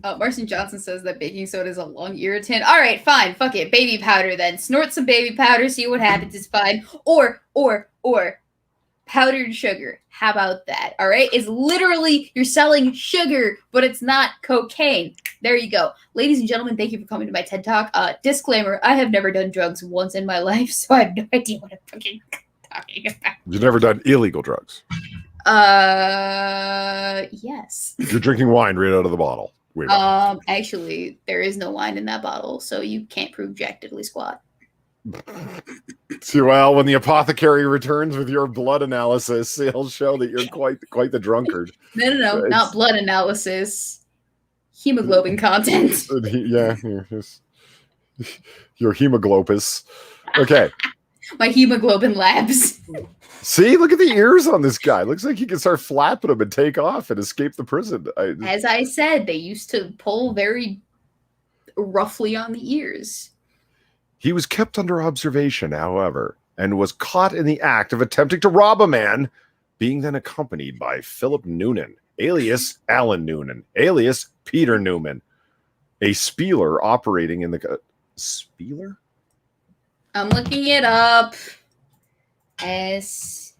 Marcin Johnson says that baking soda is a lung irritant. All right, fine, fuck it, baby powder then. Snort some baby powder, see what happens. It's fine. Or powdered sugar. How about that? All right, it's literally you're selling sugar, but it's not cocaine. There you go, ladies and gentlemen. Thank you for coming to my TED Talk. Disclaimer: I have never done drugs once in my life, so I have no idea what I'm fucking talking about. You've never done illegal drugs? Yes. You're drinking wine right out of the bottle. Actually, there is no wine in that bottle, so you can't prove jack diddly squat. Well, when the apothecary returns with your blood analysis, he'll show that you're quite the drunkard. No, not blood analysis. Hemoglobin content. Yeah, your hemoglobus. Okay. My hemoglobin labs. See, look at the ears on this guy. Looks like he can start flapping them and take off and escape the prison. As I said, they used to pull very roughly on the ears. He was kept under observation, however, and was caught in the act of attempting to rob a man, being then accompanied by Philip Noonan, alias Alan Noonan, alias Peter Newman, a spieler operating in the... Spieler? I'm looking it up. S-E-I-E-L.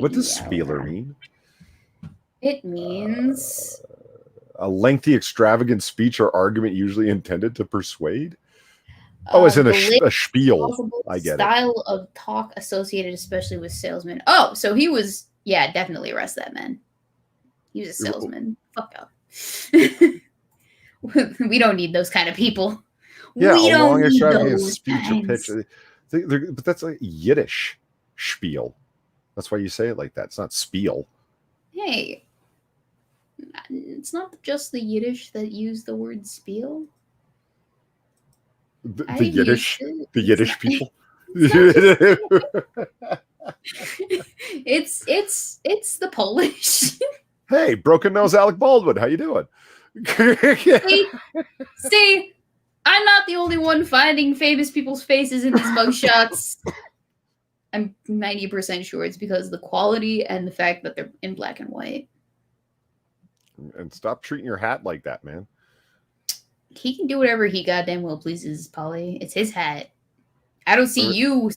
What does spieler mean? It means... a lengthy, extravagant speech or argument usually intended to persuade? Oh, it's in a spiel. I get style of talk associated especially with salesmen. Oh, so he was... Yeah, definitely arrest that man. He was a salesman. Fuck up. We don't need those kind of people. Yeah, we a long, don't extravagant need those speech or pitch. But that's a Yiddish spiel. That's why you say it like that. It's not spiel. Hey, it's not just the Yiddish that use the word spiel. The Yiddish people. It's the Polish. Hey, broken nose Alec Baldwin, how you doing? See, I'm not the only one finding famous people's faces in these mugshots. I'm 90% sure it's because of the quality and the fact that they're in black and white. And stop treating your hat like that, man. He can do whatever he goddamn well pleases, Polly. It's his hat. I don't see you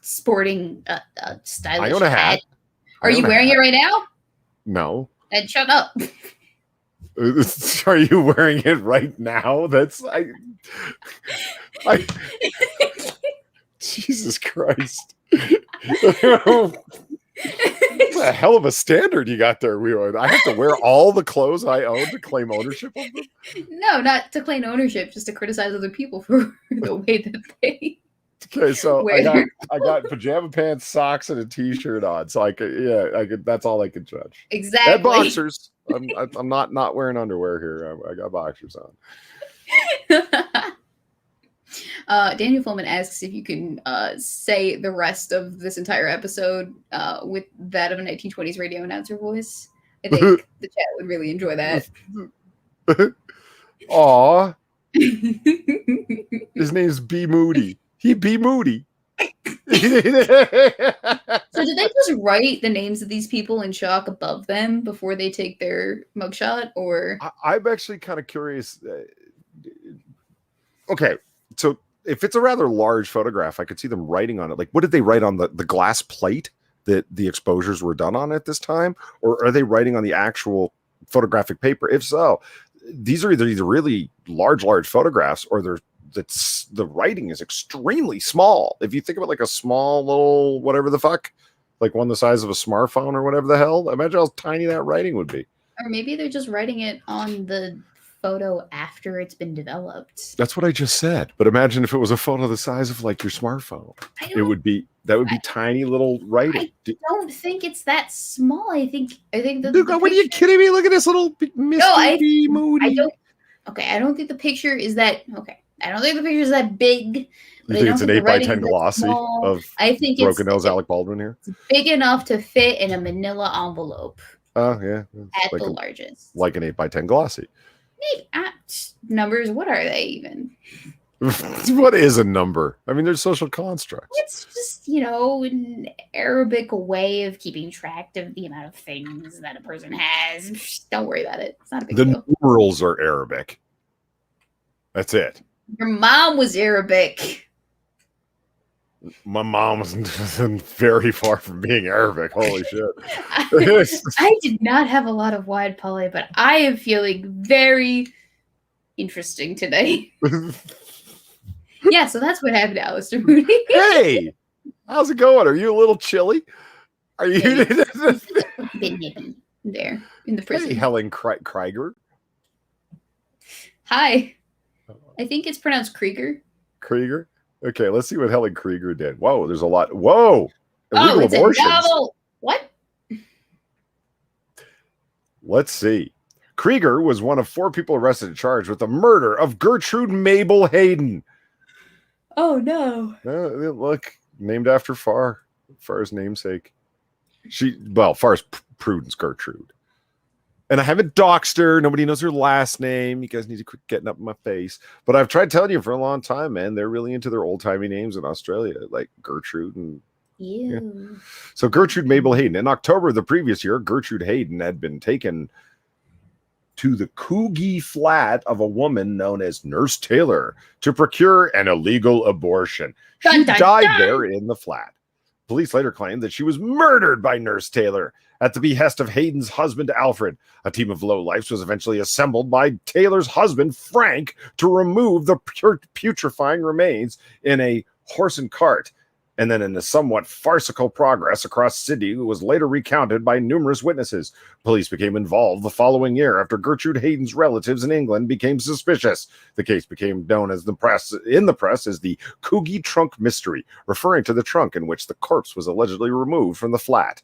sporting a stylish I own a hat. Are you wearing it right now? No. Then shut up. Are you wearing it right now? That's I Jesus Christ. That's a hell of a standard you got there, Weebo. I have to wear all the clothes I own to claim ownership of them? No, not to claim ownership, just to criticize other people for the way that they... Okay, so I got pajama pants, socks, and a t-shirt on. So I could that's all I could judge. Exactly. And boxers. I'm not wearing underwear here. I got boxers on. Daniel Fullman asks if you can say the rest of this entire episode with that of a 1920s radio announcer voice. I think the chat would really enjoy that. Aw. His name's B. Moody. He be Moody. So did they just write the names of these people in chalk above them before they take their mugshot, or? I'm actually kind of curious. Okay, so if it's a rather large photograph, I could see them writing on it. Like, what did they write on the glass plate that the exposures were done on at this time? Or are they writing on the actual photographic paper? If so, these are either really large photographs, or the writing is extremely small. If you think about like a small little whatever the fuck, like one the size of a smartphone or whatever the hell, imagine how tiny that writing would be. Or maybe they're just writing it on the photo after it's been developed. That's what I just said. But imagine if it was a photo the size of like your smartphone. That would be tiny little writing. I don't think it's that small. I think that. Dude, what are you kidding me? Look at this little Mr. B. Moody. I don't think the picture is that. Okay, I don't think the picture's that big. You But I think don't it's an think the 8 by writing 10 is that glossy small. of I think broken it's nose Alec Baldwin here? big enough to fit in a manila envelope Oh, yeah. at Like the largest. like an 8 by 10 glossy. Maybe, numbers, what are they even? What is a number? I mean, there's social constructs. It's just, an Arabic way of keeping track of the amount of things that a person has. Don't worry about it. It's not a big The deal. numerals are Arabic. That's it. Your mom was Arabic. My mom wasn't very far from being Arabic. Holy shit. I did not have a lot of wide poly, but I am feeling very interesting today. Yeah, so that's what happened to Alistair Mooney. Hey, how's it going? Are you a little chilly? Are you Bit nippy there in the prison. Hey, Helen Krieger? Hi. I think it's pronounced Krieger. Krieger? Okay, let's see what Helen Krieger did. Whoa, there's a lot. Whoa! Oh, Illegal it's abortions. a novel. What? Let's see. Krieger was one of 4 people arrested and charged with the murder of Gertrude Mabel Hayden. Oh, no. Look, named after Far's namesake. Far's Prudence Gertrude. And I haven't doxed her. Nobody knows her last name. You guys need to quit getting up in my face. But I've tried telling you for a long time, man. They're really into their old-timey names in Australia, like Gertrude and... Ew. Yeah. So Gertrude Mabel Hayden. In October of the previous year, Gertrude Hayden had been taken to the Coogee flat of a woman known as Nurse Taylor to procure an illegal abortion. She died there in the flat. Police later claimed that she was murdered by Nurse Taylor at the behest of Hayden's husband, Alfred. A team of lowlifes was eventually assembled by Taylor's husband, Frank, to remove the putrefying remains in a horse and cart. And then in a somewhat farcical progress across Sydney, it was later recounted by numerous witnesses. Police became involved the following year after Gertrude Hayden's relatives in England became suspicious. The case became known in the press as the Coogee Trunk Mystery, referring to the trunk in which the corpse was allegedly removed from the flat.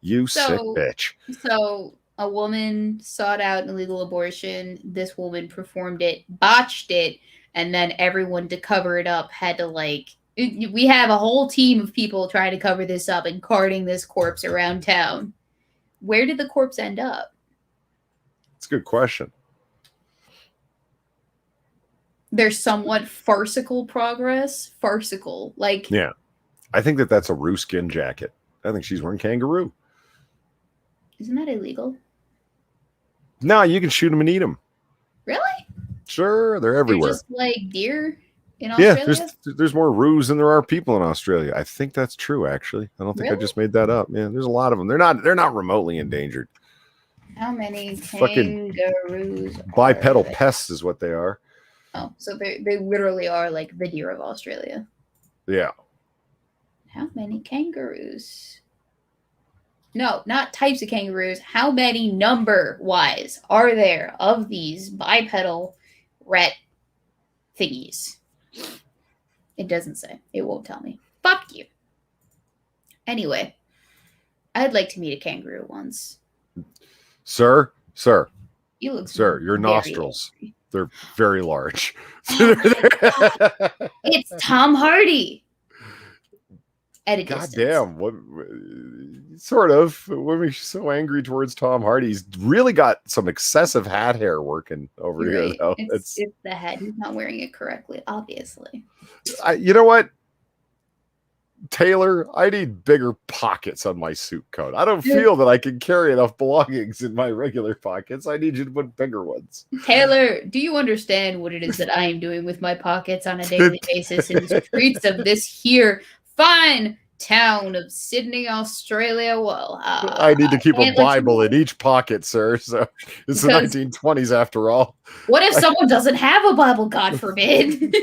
You sick bitch. So a woman sought out an illegal abortion. This woman performed it, botched it, and then everyone to cover it up had to we have a whole team of people trying to cover this up and carting this corpse around town. Where did the corpse end up? It's a good question. There's somewhat farcical progress. Farcical. Yeah. I think that's a Roo skin jacket. I think she's wearing kangaroo. Isn't that illegal? No, you can shoot them and eat them. Really? Sure, they're everywhere. They're just like deer in Australia? Yeah, there's more roos than there are people in Australia. I think that's true, actually. I don't think I Really? just made that up. Yeah, there's a lot of them. They're not remotely endangered. How many Fucking kangaroos? Bipedal are there? pests is what they are. Oh, so they literally are like the deer of Australia. Yeah. How many kangaroos? No, not types of kangaroos. How many number-wise are there of these bipedal rat thingies? It doesn't say. It won't tell me. Fuck you. Anyway, I'd like to meet a kangaroo once. Sir, You look your very nostrils. angry. They're very large. Oh my God. It's Tom Hardy. At a God distance. damn. What sort of what makes you so angry towards Tom Hardy? He's really got some excessive hat hair working over You're here, right. though. It's the head. He's not wearing it correctly, obviously. You know what? Taylor, I need bigger pockets on my suit coat. I don't feel that I can carry enough belongings in my regular pockets. I need you to put bigger ones. Taylor, do you understand what it is that I am doing with my pockets on a daily basis in the streets of this here fine town of Sydney, Australia? Well, I need to keep a Bible in each pocket, sir. So it's the 1920s after all. What if someone doesn't have a Bible, God forbid?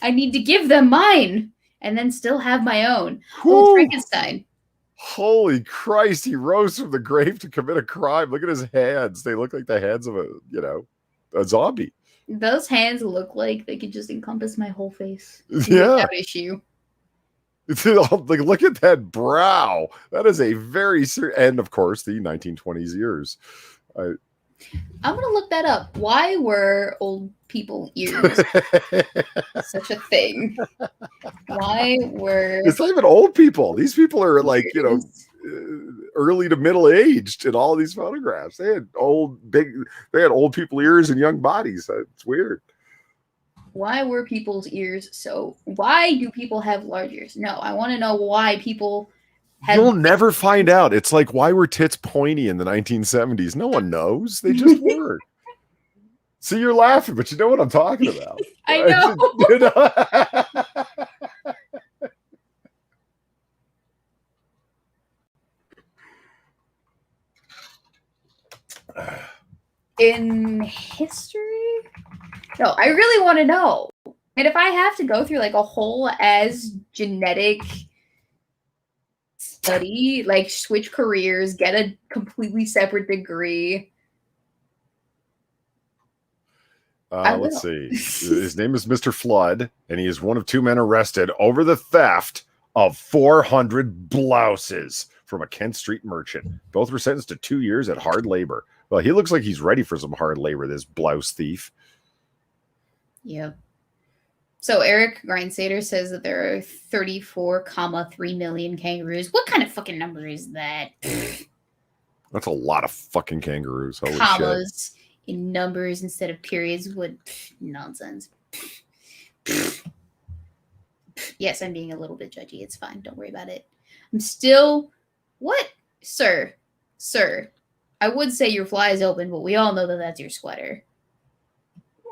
I need to give them mine and then still have my own. Oh, Frankenstein. Holy Christ, he rose from the grave to commit a crime. Look at his hands. They look like the hands of a zombie. Those hands look like they could just encompass my whole face. Yeah. Without issue. Like, look at that brow. That is a very serious, and of course, the 1920s ears. I'm gonna look that up. Why were old people ears such a thing? Why were It's not even old people. These people are like, ears- early to middle aged in all these photographs. They had old people ears and young bodies. It's weird. Why were people's ears so? Why do people have large ears? No, I want to know why people have. You'll never find out. It's like, why were tits pointy in the 1970s? No one knows. They just were. See, you're laughing, but you know what I'm talking about. I know. In history? No, I really want to know. And if I have to go through like a whole as genetic study, like switch careers, get a completely separate degree. Let's see. His name is Mr. Flood, and he is one of 2 men arrested over the theft of 400 blouses from a Kent Street merchant. Both were sentenced to 2 years at hard labor. Well, he looks like he's ready for some hard labor, this blouse thief. Yeah. So Eric Grindsader says that there are 34,3 million kangaroos. What kind of fucking number is that? That's a lot of fucking kangaroos. Holy Commas in numbers instead of periods. What nonsense. Yes, I'm being a little bit judgy. It's fine. Don't worry about it. I'm still... What? Sir. I would say your fly is open, but we all know that that's your sweater.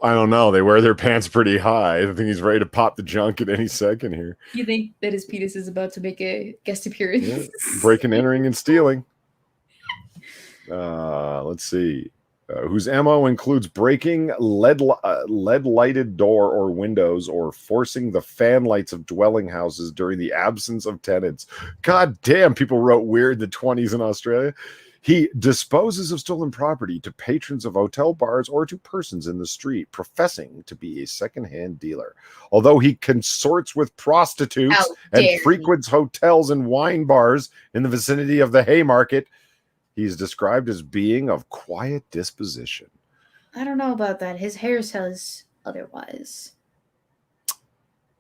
I don't know. They wear their pants pretty high. I think he's ready to pop the junk at any second here. You think that his penis is about to make a guest appearance? Yeah. Breaking, entering, and stealing. Let's see. Whose MO includes breaking lead-lighted door or windows or forcing the fan lights of dwelling houses during the absence of tenants. God damn, people wrote weird in the 20s in Australia. He disposes of stolen property to patrons of hotel bars or to persons in the street, professing to be a second-hand dealer. Although he consorts with prostitutes and frequents hotels and wine bars in the vicinity of the Haymarket, he's described as being of quiet disposition. I don't know about that. His hair says otherwise.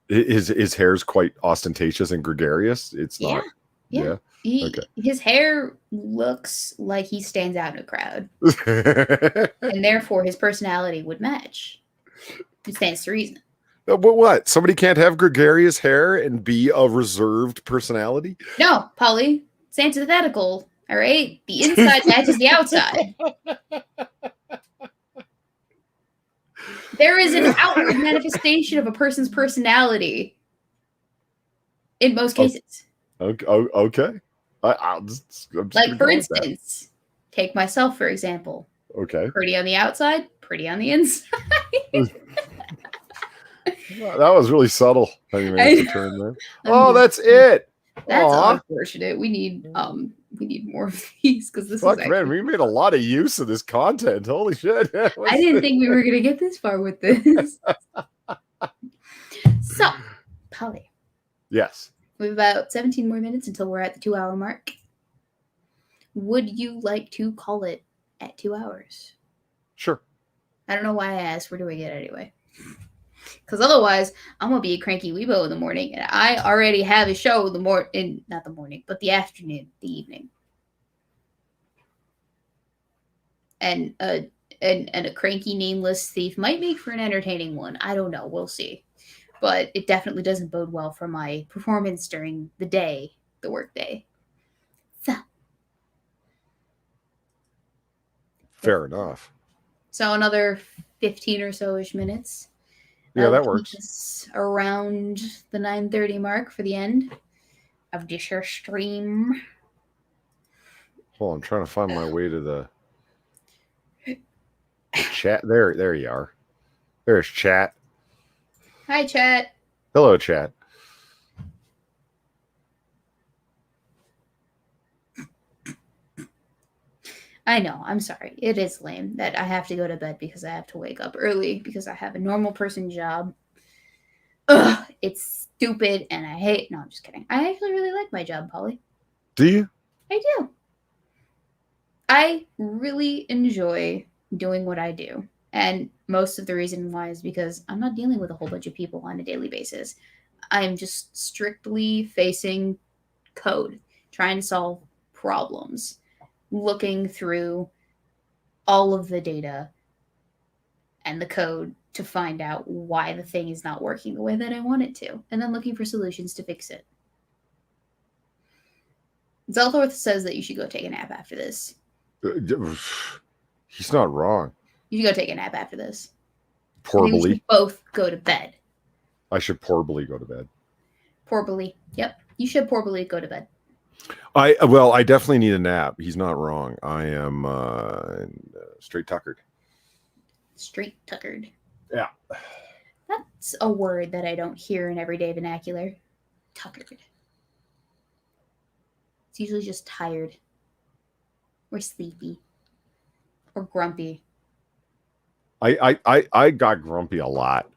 His hair is quite ostentatious and gregarious. It's not. Yeah. His hair looks like he stands out in a crowd. And therefore his personality would match. It stands to reason. But what? Somebody can't have gregarious hair and be a reserved personality? No, Polly. It's antithetical. All right? The inside matches the outside. There is an outward manifestation of a person's personality in most cases. Okay. I'm just like, for instance, take myself, for example. Okay. Pretty on the outside, pretty on the inside. That was really subtle how you managed to turn there. Oh, that's it. That's unfortunate. We need more of these because this is actually... man, we made a lot of use of this content. Holy shit. I didn't think we were gonna get this far with this. So, Polly. Yes. We have about 17 more minutes until we're at the 2-hour mark. Would you like to call it at 2 hours? Sure. I don't know why I asked. We're doing it anyway. Because otherwise, I'm going to be a cranky Weebo in the morning. And I already have a show not the morning, but the afternoon, the evening. And a cranky nameless thief might make for an entertaining one. I don't know. We'll see. But it definitely doesn't bode well for my performance during the day, the work day. So. Fair enough. So another 15 or so-ish minutes. Yeah, that works. Around the 9:30 mark for the end of this stream. Hold on, I'm trying to find my way to the chat. There you are. There's chat. Hi, chat. Hello, chat. I know. I'm sorry. It is lame that I have to go to bed because I have to wake up early because I have a normal person job. Ugh, it's stupid and I hate... No, I'm just kidding. I actually really like my job, Polly. Do you? I do. I really enjoy doing what I do. And most of the reason why is because I'm not dealing with a whole bunch of people on a daily basis. I'm just strictly facing code, trying to solve problems, looking through all of the data and the code to find out why the thing is not working the way that I want it to, and then looking for solutions to fix it. Zelthorth says that you should go take a nap after this. He's not wrong. You should go take a nap after this. Porbally. Both go to bed. I should porbally go to bed. Porbally. Yep. You should porbally go to bed. I definitely need a nap. He's not wrong. I am straight tuckered. Straight tuckered. Yeah. That's a word that I don't hear in everyday vernacular. Tuckered. It's usually just tired. Or sleepy. Or grumpy. I got grumpy a lot.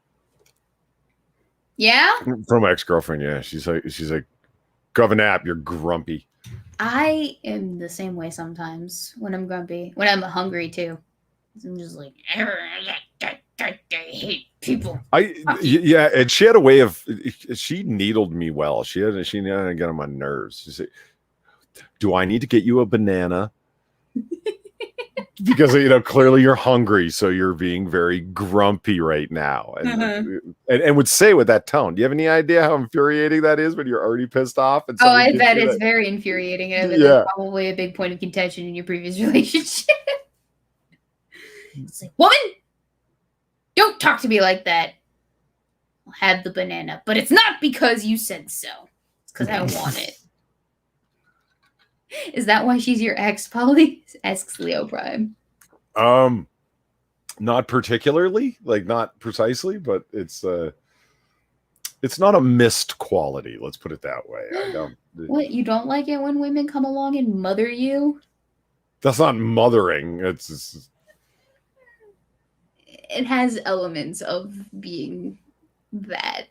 Yeah? From my ex-girlfriend, yeah. She's like, go have a nap, you're grumpy. I am the same way sometimes when I'm grumpy. When I'm hungry too. I'm just like, I hate people. Yeah, and she had a way of, she needled me well. She had to get on my nerves. She said, do I need to get you a banana? Because clearly you're hungry, so you're being very grumpy right now, and would say with that tone. Do you have any idea how infuriating that is when you're already pissed off? And I bet it's very infuriating. And that's probably a big point of contention in your previous relationship. It's like, woman, don't talk to me like that. I'll have the banana, but it's not because you said so. It's because I want it. Is that why she's your ex, Polly? Asks Leo Prime. Not particularly, like not precisely, but it's not a missed quality. Let's put it that way. I don't. What, you don't like it when women come along and mother you? That's not mothering. It has elements of being that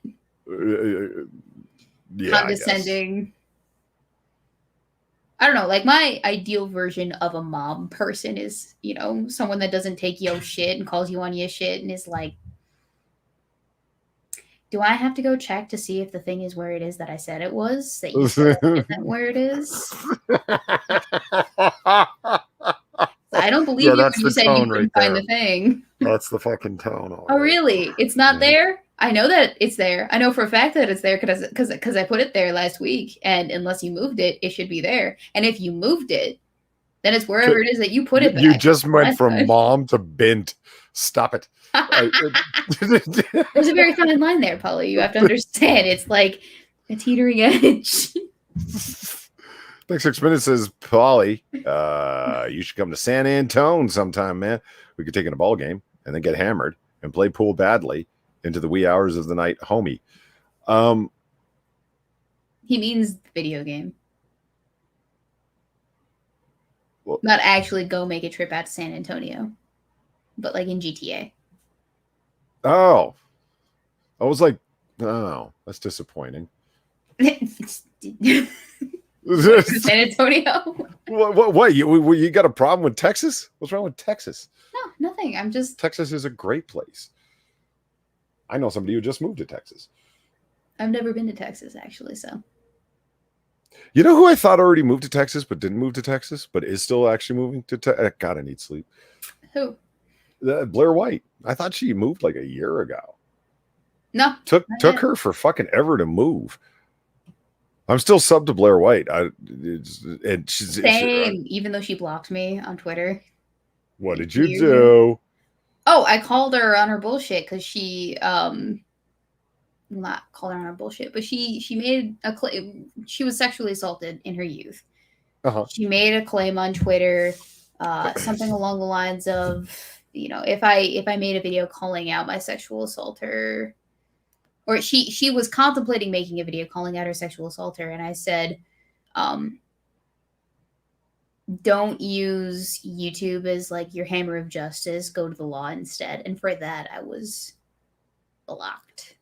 condescending. I don't know, like my ideal version of a mom person is, someone that doesn't take yo shit and calls you on your shit and is like, do I have to go check to see if the thing is where it is that I said it was? That you said isn't where it is? I don't believe you when you said you couldn't find the thing. That's the fucking tone. Oh, really? It's not there? I know that it's there. I know for a fact that it's there because I put it there last week. And unless you moved it, it should be there. And if you moved it, then it's wherever it is that you put it. You just went from mom to bint. Stop it. There's a very fine line there, Polly. You have to understand. It's like a teetering edge. Next 6 minutes says, Polly, you should come to San Antone sometime, man. We could take in a ball game and then get hammered and play pool badly into the wee hours of the night, homie. He means video game. Well, not actually go make a trip out to San Antonio, but like in GTA. Oh. I was like, oh, that's disappointing. San Antonio. What? You got a problem with Texas? What's wrong with Texas? No, nothing. Texas is a great place. I know somebody who just moved to Texas. I've never been to Texas, actually, so. You know who I thought already moved to Texas but didn't move to Texas but is still actually moving to Texas? God, I need sleep. Who? Blair White. I thought she moved like a year ago. No. Took her for fucking ever to move. I'm still sub to Blair White. Same, even though she blocked me on Twitter. What did you do? Oh, I called her on her bullshit because she, not called her on her bullshit, but she made a claim. She was sexually assaulted in her youth. Uh-huh. She made a claim on Twitter, something along the lines of, if I made a video calling out my sexual assaulter, or she was contemplating making a video calling out her sexual assaulter, and I said, don't use YouTube as like your hammer of justice. Go to the law instead. And for that, I was blocked.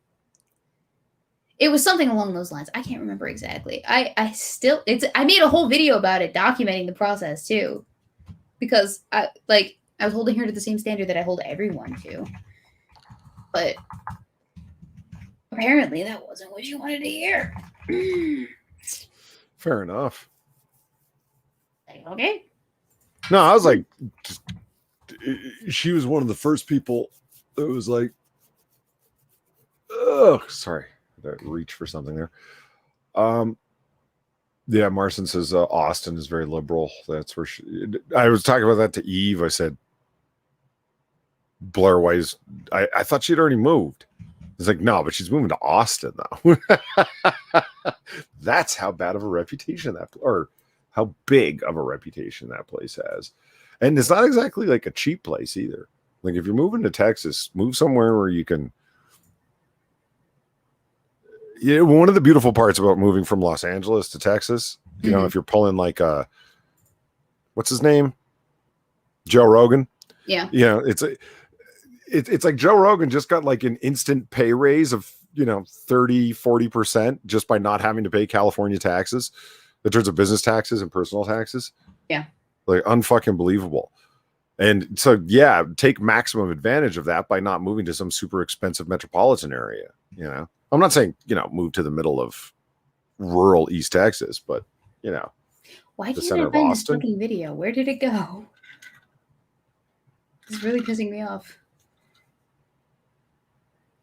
It was something along those lines. I can't remember exactly. I made a whole video about it, documenting the process too, because I was holding her to the same standard that I hold everyone to. But apparently that wasn't what you wanted to hear. Fair enough. Like, okay. No, I was like, she was one of the first people that was like, oh, sorry, I reach for something there. Yeah, Marcin says Austin is very liberal. That's where I was talking about that to Eve. I said, Blair White I thought she'd already moved. It's like, no, but she's moving to Austin though. That's how bad of a reputation or how big of a reputation that place has. And it's not exactly like a cheap place either. Like if you're moving to Texas, move somewhere where you can. Yeah, one of the beautiful parts about moving from Los Angeles to Texas, you know, if you're pulling like what's his name? Joe Rogan. Yeah. You know, it's like Joe Rogan just got like an instant pay raise of, 30-40% just by not having to pay California taxes in terms of business taxes and personal taxes. Yeah. Like unfucking believable. And so, yeah, take maximum advantage of that by not moving to some super expensive metropolitan area. I'm not saying, move to the middle of rural East Texas, but, why the can't center I of find this Austin. fucking video? Where did it go? It's really pissing me off.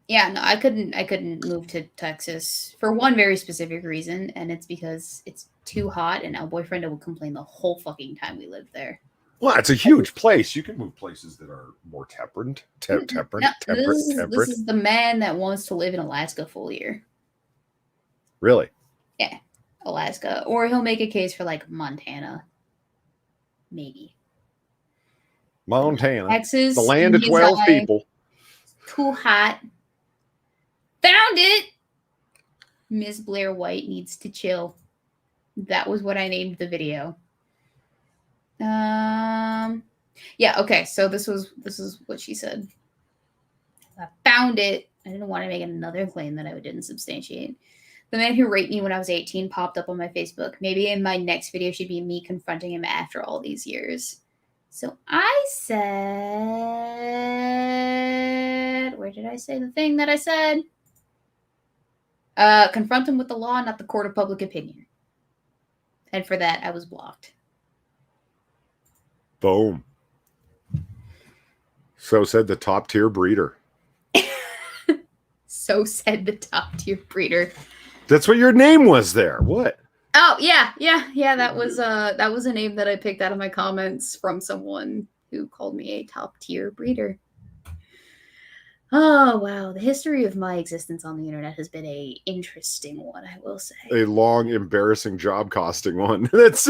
Yeah, no, I couldn't move to Texas for one very specific reason, and it's because it's too hot, and our boyfriend would complain the whole fucking time we lived there. Well, it's a huge place. You can move places that are more temperate. This is the man that wants to live in Alaska full year. Really? Yeah, Alaska. Or he'll make a case for like Montana. Maybe. Montana. Texas. The land of 12 people. Too hot. Found it! Miss Blair White needs to chill. That was what I named the video. Yeah, okay, so this is what she said. I found it. I didn't want to make another claim that I didn't substantiate. The man who raped me when I was 18 popped up on my Facebook. Maybe in my next video should be me confronting him after all these years. So I said, where did I say the thing that I said? Confront him with the law, not the court of public opinion. And for that, I was blocked. Boom. So said the top tier breeder. So said the top tier breeder. That's what your name was there. What? Oh, yeah. That was a name that I picked out of my comments from someone who called me a top tier breeder. Oh, wow. The history of my existence on the internet has been a interesting one, I will say. A long, embarrassing job costing one. That's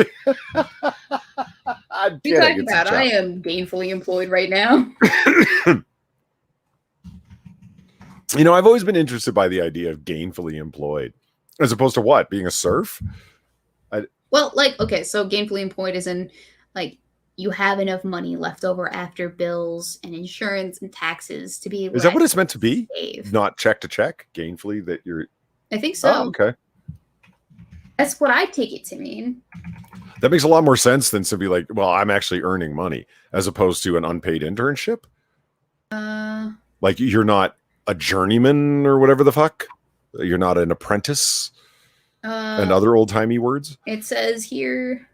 I'm kidding. Talking about? I am gainfully employed right now. I've always been interested by the idea of gainfully employed. As opposed to what? Being a serf? Well, like, okay, so gainfully employed is in, like, you have enough money left over after bills and insurance and taxes to be able. Is that what it's meant to be? Save. Not check to check, gainfully, that you're. I think so. Oh, okay. That's what I take it to mean. That makes a lot more sense than to be like, well, I'm actually earning money, as opposed to an unpaid internship. Like you're not a journeyman or whatever the fuck. You're not an apprentice. And other old-timey words. It says here,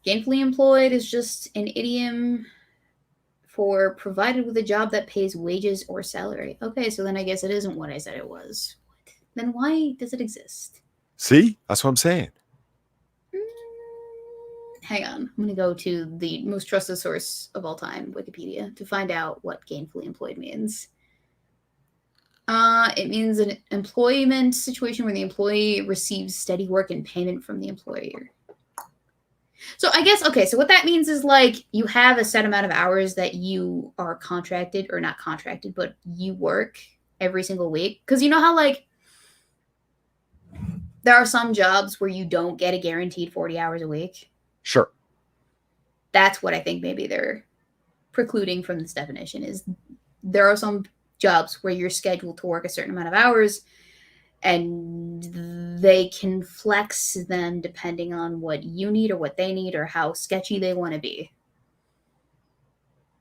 gainfully employed is just an idiom for provided with a job that pays wages or salary. Okay, so then I guess it isn't what I said it was. Then why does it exist? See? That's what I'm saying. Hang on. I'm going to go to the most trusted source of all time, Wikipedia, to find out what gainfully employed means. It means an employment situation where the employee receives steady work and payment from the employer. So I guess, okay, so what that means is like you have a set amount of hours that you are contracted, or not contracted, but you work every single week. Because you know how like there are some jobs where you don't get a guaranteed 40 hours a week? Sure. That's what I think maybe they're precluding from this definition is there are some jobs where you're scheduled to work a certain amount of hours and they can flex them depending on what you need or what they need or how sketchy they want to be.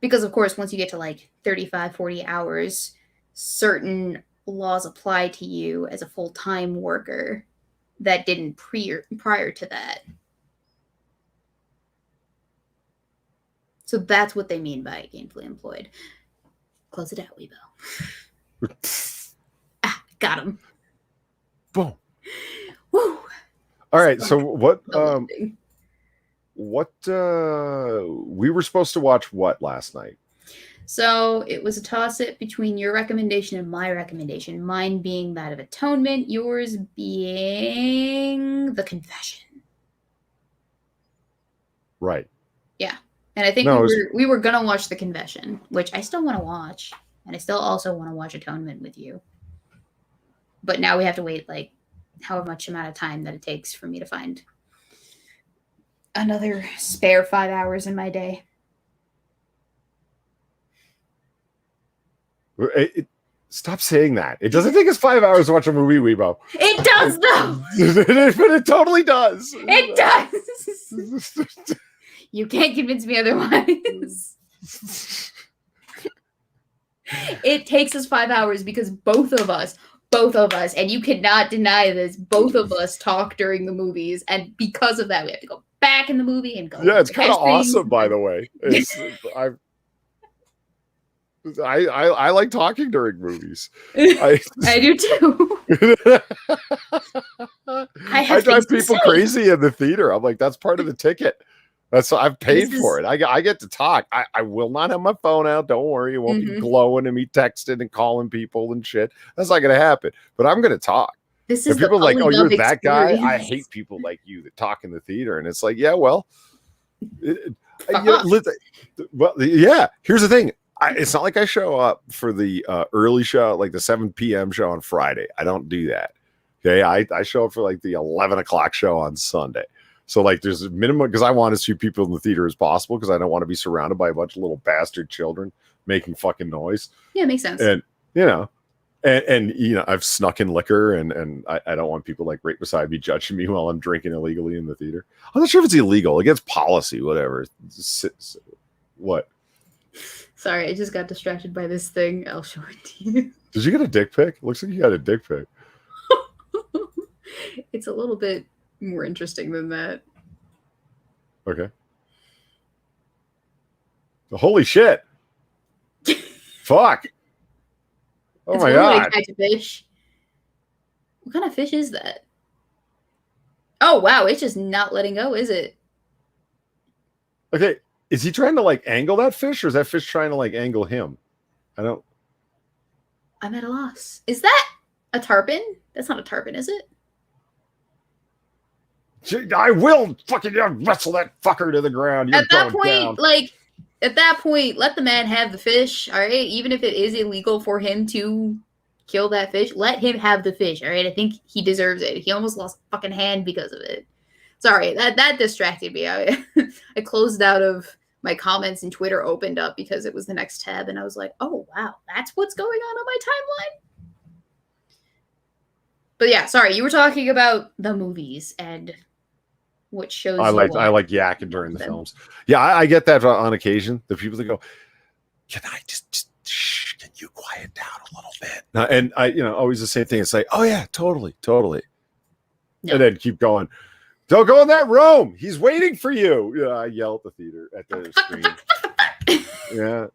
Because, of course, once you get to like 35, 40 hours, certain laws apply to you as a full-time worker that didn't prior to that. So that's what they mean by gainfully employed. Close it out, Weebo. Got him. Boom. Woo. All right. So what? We were supposed to watch what last night? So it was a toss-up between your recommendation and my recommendation. Mine being that of Atonement, yours being The Confession. Right. Yeah. And I think we were going to watch The Confession, which I still want to watch. And I still also want to watch Atonement with you. But now we have to wait like however much amount of time that it takes for me to find another spare 5 hours in my day. Stop saying that. It doesn't take us 5 hours to watch a movie, Weebo. It does, though. But it totally does. It does. You can't convince me otherwise. It takes us 5 hours because both of us, and you cannot deny this, both of us talk during the movies, and because of that, we have to go back in the movie and go. Yeah, it's kind of awesome, by the way. I like talking during movies. I do too. I drive people crazy in the theater. I'm like, that's part of the ticket. I've paid for it. I get to talk. I will not have my phone out. Don't worry. It won't be glowing and me texting and calling people and shit. That's not going to happen. But I'm going to talk. This is people like, oh, you're that guy. experience. I hate people like you that talk in the theater. And it's like, yeah, well, yeah. Here's the thing. It's not like I show up for the early show, like the 7 p.m. show on Friday. I don't do that. Okay. I show up for like the 11 o'clock show on Sunday. So like there's a minimum because I want as few people in the theater as possible because I don't want to be surrounded by a bunch of little bastard children making fucking noise. Yeah, it makes sense. And and I've snuck in liquor and I don't want people like right beside me judging me while I'm drinking illegally in the theater. I'm not sure if it's illegal. Against policy, whatever. What? Sorry, I just got distracted by this thing. I'll show it to you. Did you get a dick pic? Looks like you got a dick pic. It's a little bit more interesting than that. Okay. Holy shit. Fuck. Oh it's my god. Catch a fish. What kind of fish is that? Oh wow, it's just not letting go, is it? Okay. Is he trying to like angle that fish or is that fish trying to like angle him? I'm at a loss. Is that a tarpon? That's not a tarpon, is it? I will fucking wrestle that fucker to the ground. You're at that point, let the man have the fish, all right? Even if it is illegal for him to kill that fish, let him have the fish, all right? I think he deserves it. He almost lost a fucking hand because of it. Sorry, that distracted me. I closed out of my comments and Twitter opened up because it was the next tab, and I was like, oh, wow, that's what's going on my timeline? But yeah, sorry, you were talking about the movies and what shows I like yakking during the films. Yeah, I get that on occasion. The people that go, can I just can you quiet down a little bit? And I, always the same thing. It's like, oh yeah, totally. No. And then keep going. Don't go in that room. He's waiting for you. Yeah, I yell at the theater at the screen. Yeah.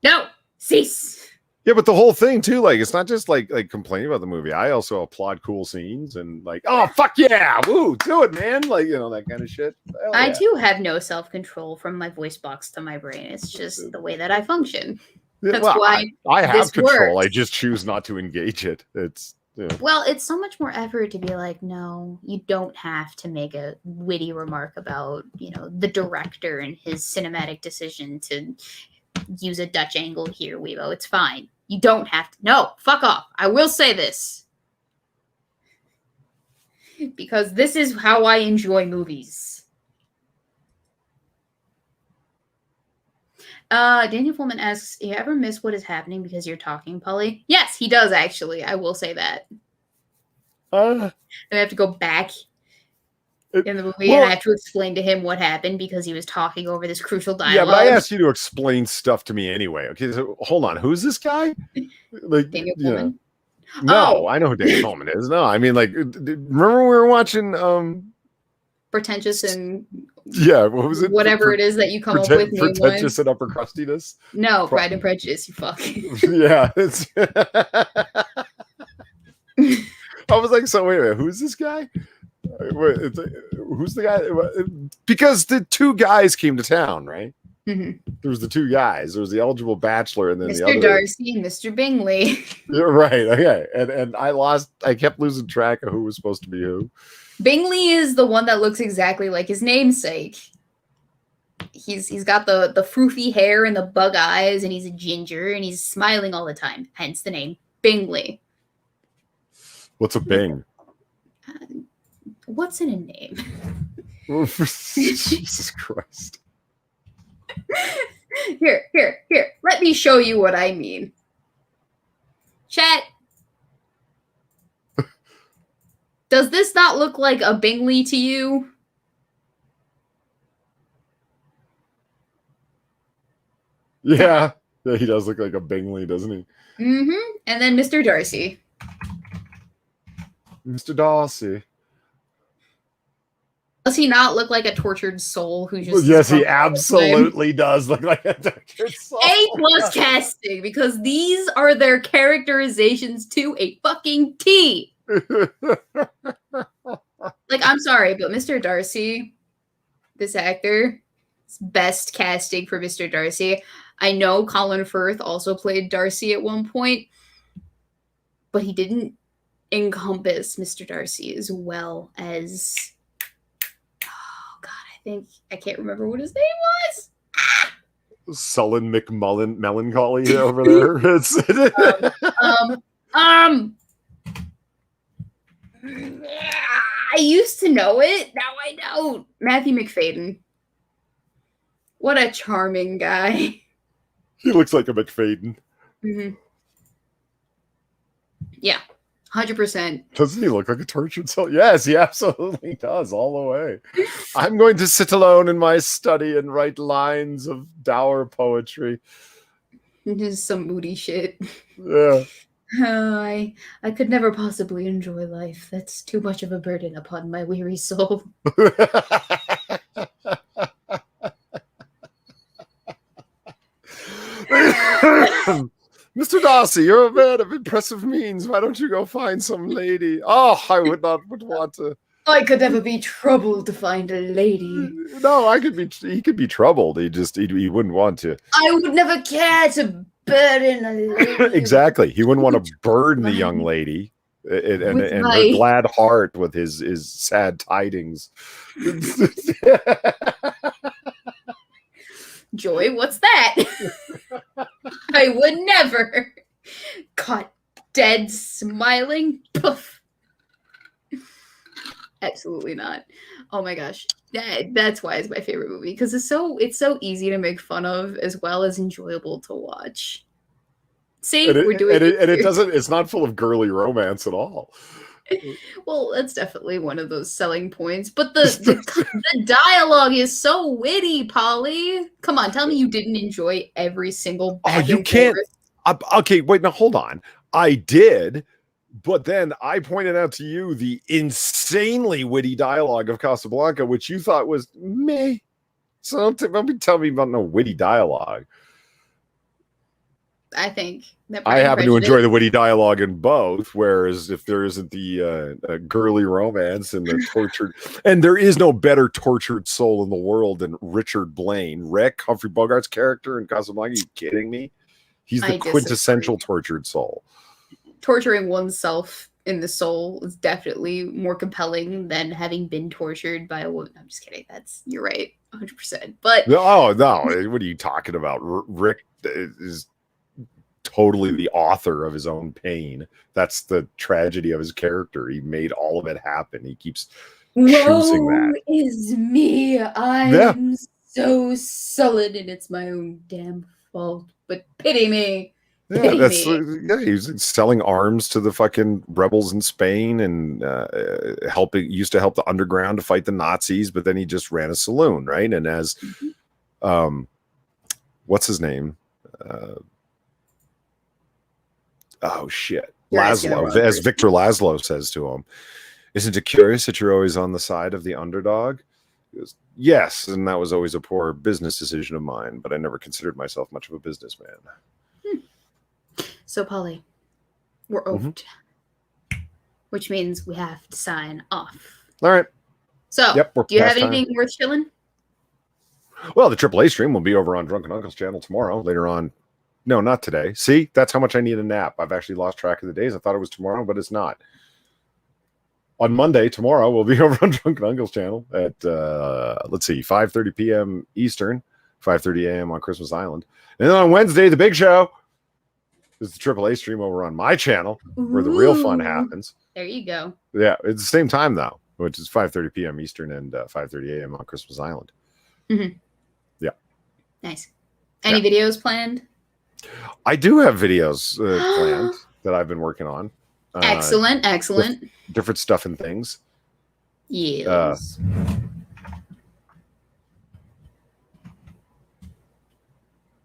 No, cease. Yeah, but the whole thing too, like it's not just like complaining about the movie. I also applaud cool scenes and like, oh fuck yeah, woo, do it, man. Like that kind of shit. Hell I yeah. too have no self-control from my voice box to my brain. It's just the way that I function. That's why I have control. Works. I just choose not to engage it. It's well, it's so much more effort to be like, no, you don't have to make a witty remark about the director and his cinematic decision to use a Dutch angle here, Weebo. It's fine. You don't have to. No, fuck off. I will say this. Because this is how I enjoy movies. Daniel Fullman asks, you ever miss what is happening because you're talking, Polly? Yes, he does, actually. I will say that. I have to go back in the movie, and I have to explain to him what happened because he was talking over this crucial dialogue. Yeah, but I asked you to explain stuff to me anyway. Okay, so hold on. Who's this guy? Like, Daniel Pullman? No, I know who Daniel Pullman is. No, I mean, like, remember we were watching Pretentious and what was it? Whatever it is that you come up with. Pretentious and upper crustiness. No, Pride and Prejudice. You fuck. Yeah, it's. I was like, so wait a minute, who's this guy? Who's the guy? Because the two guys came to town, right? Mm-hmm. There was the two guys. There was the eligible bachelor, and then Mr. the other Darcy and Mr. Bingley. You're right. Okay, and I kept losing track of who was supposed to be who. Bingley is the one that looks exactly like his namesake. He's got the froofy hair and the bug eyes, and he's a ginger, and he's smiling all the time. Hence the name Bingley. What's a Bing? What's in a name? Jesus Christ. Here. Let me show you what I mean. Chat. Does this not look like a Bingley to you? Yeah, he does look like a Bingley, doesn't he? Mm-hmm. And then Mr. Darcy. Mr. Darcy. Does he not look like a tortured soul who just... Yes, he absolutely does look like a tortured soul. A+ casting, because these are their characterizations to a fucking T. Like, I'm sorry, but Mr. Darcy, this actor, best casting for Mr. Darcy. I know Colin Firth also played Darcy at one point, but he didn't encompass Mr. Darcy as well as... I can't remember what his name was. Sullen melancholy over there. I used to know it. Now I don't. Matthew McFadden. What a charming guy. He looks like a McFadden. Mm-hmm. Yeah. 100%. Doesn't he look like a tortured soul? Yes, he absolutely does, all the way. I'm going to sit alone in my study and write lines of dour poetry. Just some moody shit. Yeah. I could never possibly enjoy life. That's too much of a burden upon my weary soul. Mr. Darcy, you're a man of impressive means. Why don't you go find some lady? Oh, I would want to. I could never be troubled to find a lady. No, he could be troubled. He wouldn't want to. I would never care to burden a lady. Exactly. He wouldn't want to burden the young lady and her glad heart with his sad tidings. Joy, what's that? I would never. Caught dead smiling. Poof. Absolutely not. Oh my gosh. That's why it's my favorite movie, because it's so easy to make fun of as well as enjoyable to watch. See, we're doing it. And it's not full of girly romance at all. Well, that's definitely one of those selling points. But the dialogue is so witty, Polly. Come on, tell me you didn't enjoy every single back you can't. Okay, wait, now hold on. I did, but then I pointed out to you the insanely witty dialogue of Casablanca, which you thought was meh. So don't tell me about no witty dialogue. I think that I happen to enjoy the witty dialogue in both, whereas if there isn't the girly romance and the tortured, and there is no better tortured soul in the world than Richard Blaine. Rick, Humphrey Bogart's character in Casablanca, are you kidding me? He's the quintessential tortured soul. Torturing oneself in the soul is definitely more compelling than having been tortured by a woman. I'm just kidding. You're right, 100%. But no, what are you talking about? Rick is totally the author of his own pain. That's the tragedy of his character. He made all of it happen. He keeps choosing that. Woe is me. I'm so sullen, and it's my own damn fault. But pity me. Yeah, he's selling arms to the fucking rebels in Spain and used to help the underground to fight the Nazis, but then he just ran a saloon, right? And as what's his name? Oh shit. Laszlo, as Victor Laszlo says to him, isn't it curious that you're always on the side of the underdog? He goes, yes, and that was always a poor business decision of mine, but I never considered myself much of a businessman. So, Polly, we're oafed, which means we have to sign off. All right. So, do you have anything worth shilling? Well, the AAA stream will be over on Drunken Uncle's channel tomorrow, later on. No, not today. See, that's how much I need a nap. I've actually lost track of the days. I thought it was tomorrow, but it's not. On Monday, tomorrow, we'll be over on Drunken Uncle's channel at, 5:30 p.m. Eastern, 5:30 a.m. on Christmas Island. And then on Wednesday, the big show is the AAA stream over on my channel, where the real fun happens. There you go. Yeah, it's the same time, though, which is 5:30 p.m. Eastern and 5:30 a.m. on Christmas Island. Mm-hmm. Yeah. Nice. Any videos planned? I do have videos planned that I've been working on. Excellent. Different stuff and things. Yes.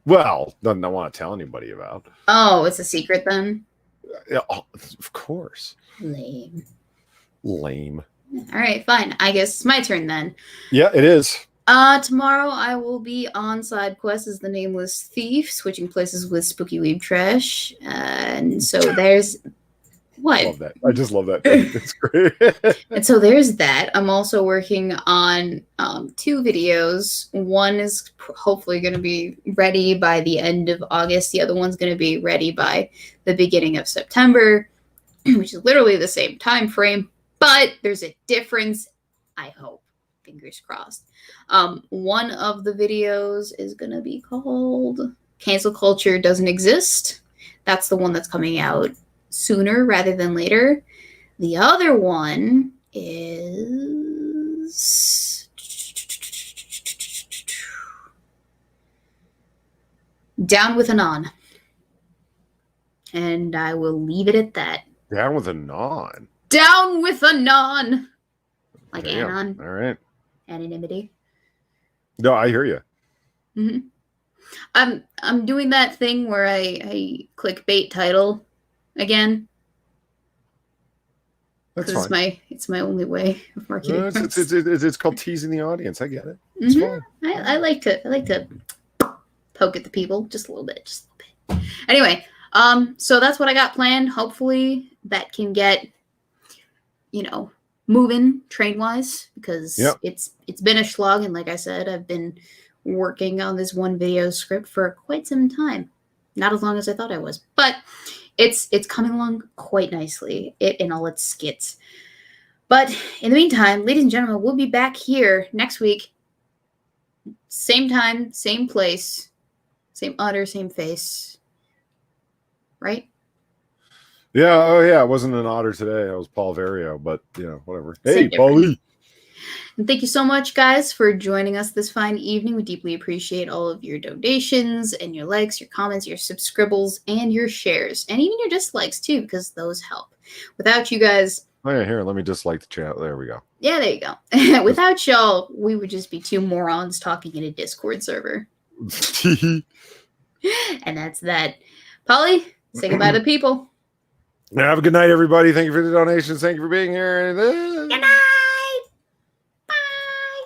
Well, nothing I want to tell anybody about. Oh, it's a secret then? Of course. Lame. All right, fine. I guess it's my turn then. Yeah, it is. Tomorrow I will be on side quest as the Nameless Thief, switching places with Spooky Weeb Trash. And so there's... What? I love that. I just love that. It's great. And so there's that. I'm also working on 2 videos. One is hopefully going to be ready by the end of August. The other one's going to be ready by the beginning of September, which is literally the same time frame, but there's a difference, I hope. Fingers crossed. One of the videos is going to be called Cancel Culture Doesn't Exist. That's the one that's coming out sooner rather than later. The other one is Down with Anon. And I will leave it at that. Down with Anon. Down with Anon. Like Damn. Anon. All right. Anonymity. No, I hear you. Mm-hmm. I'm doing that thing where I clickbait title again. That's fine. It's my only way of marketing. It's called teasing the audience. I get it. It's fine. I like to poke at the people just a little bit. Anyway, so that's what I got planned. Hopefully that can get, moving train wise, because it's been a slog, and like I said, I've been working on this one video script for quite some time. Not as long as I thought I was, but it's coming along quite nicely, in all its skits. But in the meantime, ladies and gentlemen, we'll be back here next week. Same time, same place, same udder, same face. Right? Yeah, it wasn't an otter today. I was Paul Vario, but whatever. Hey, Same Paulie. And thank you so much, guys, for joining us this fine evening. We deeply appreciate all of your donations and your likes, your comments, your subscribbles, and your shares, and even your dislikes too, because those help. Without you guys, oh yeah, here, let me dislike the channel. There we go. Yeah, there you go. Without y'all, we would just be 2 morons talking in a Discord server. And that's that. Polly, say goodbye to the people. Have a good night, everybody. Thank you for the donations. Thank you for being here. Good night.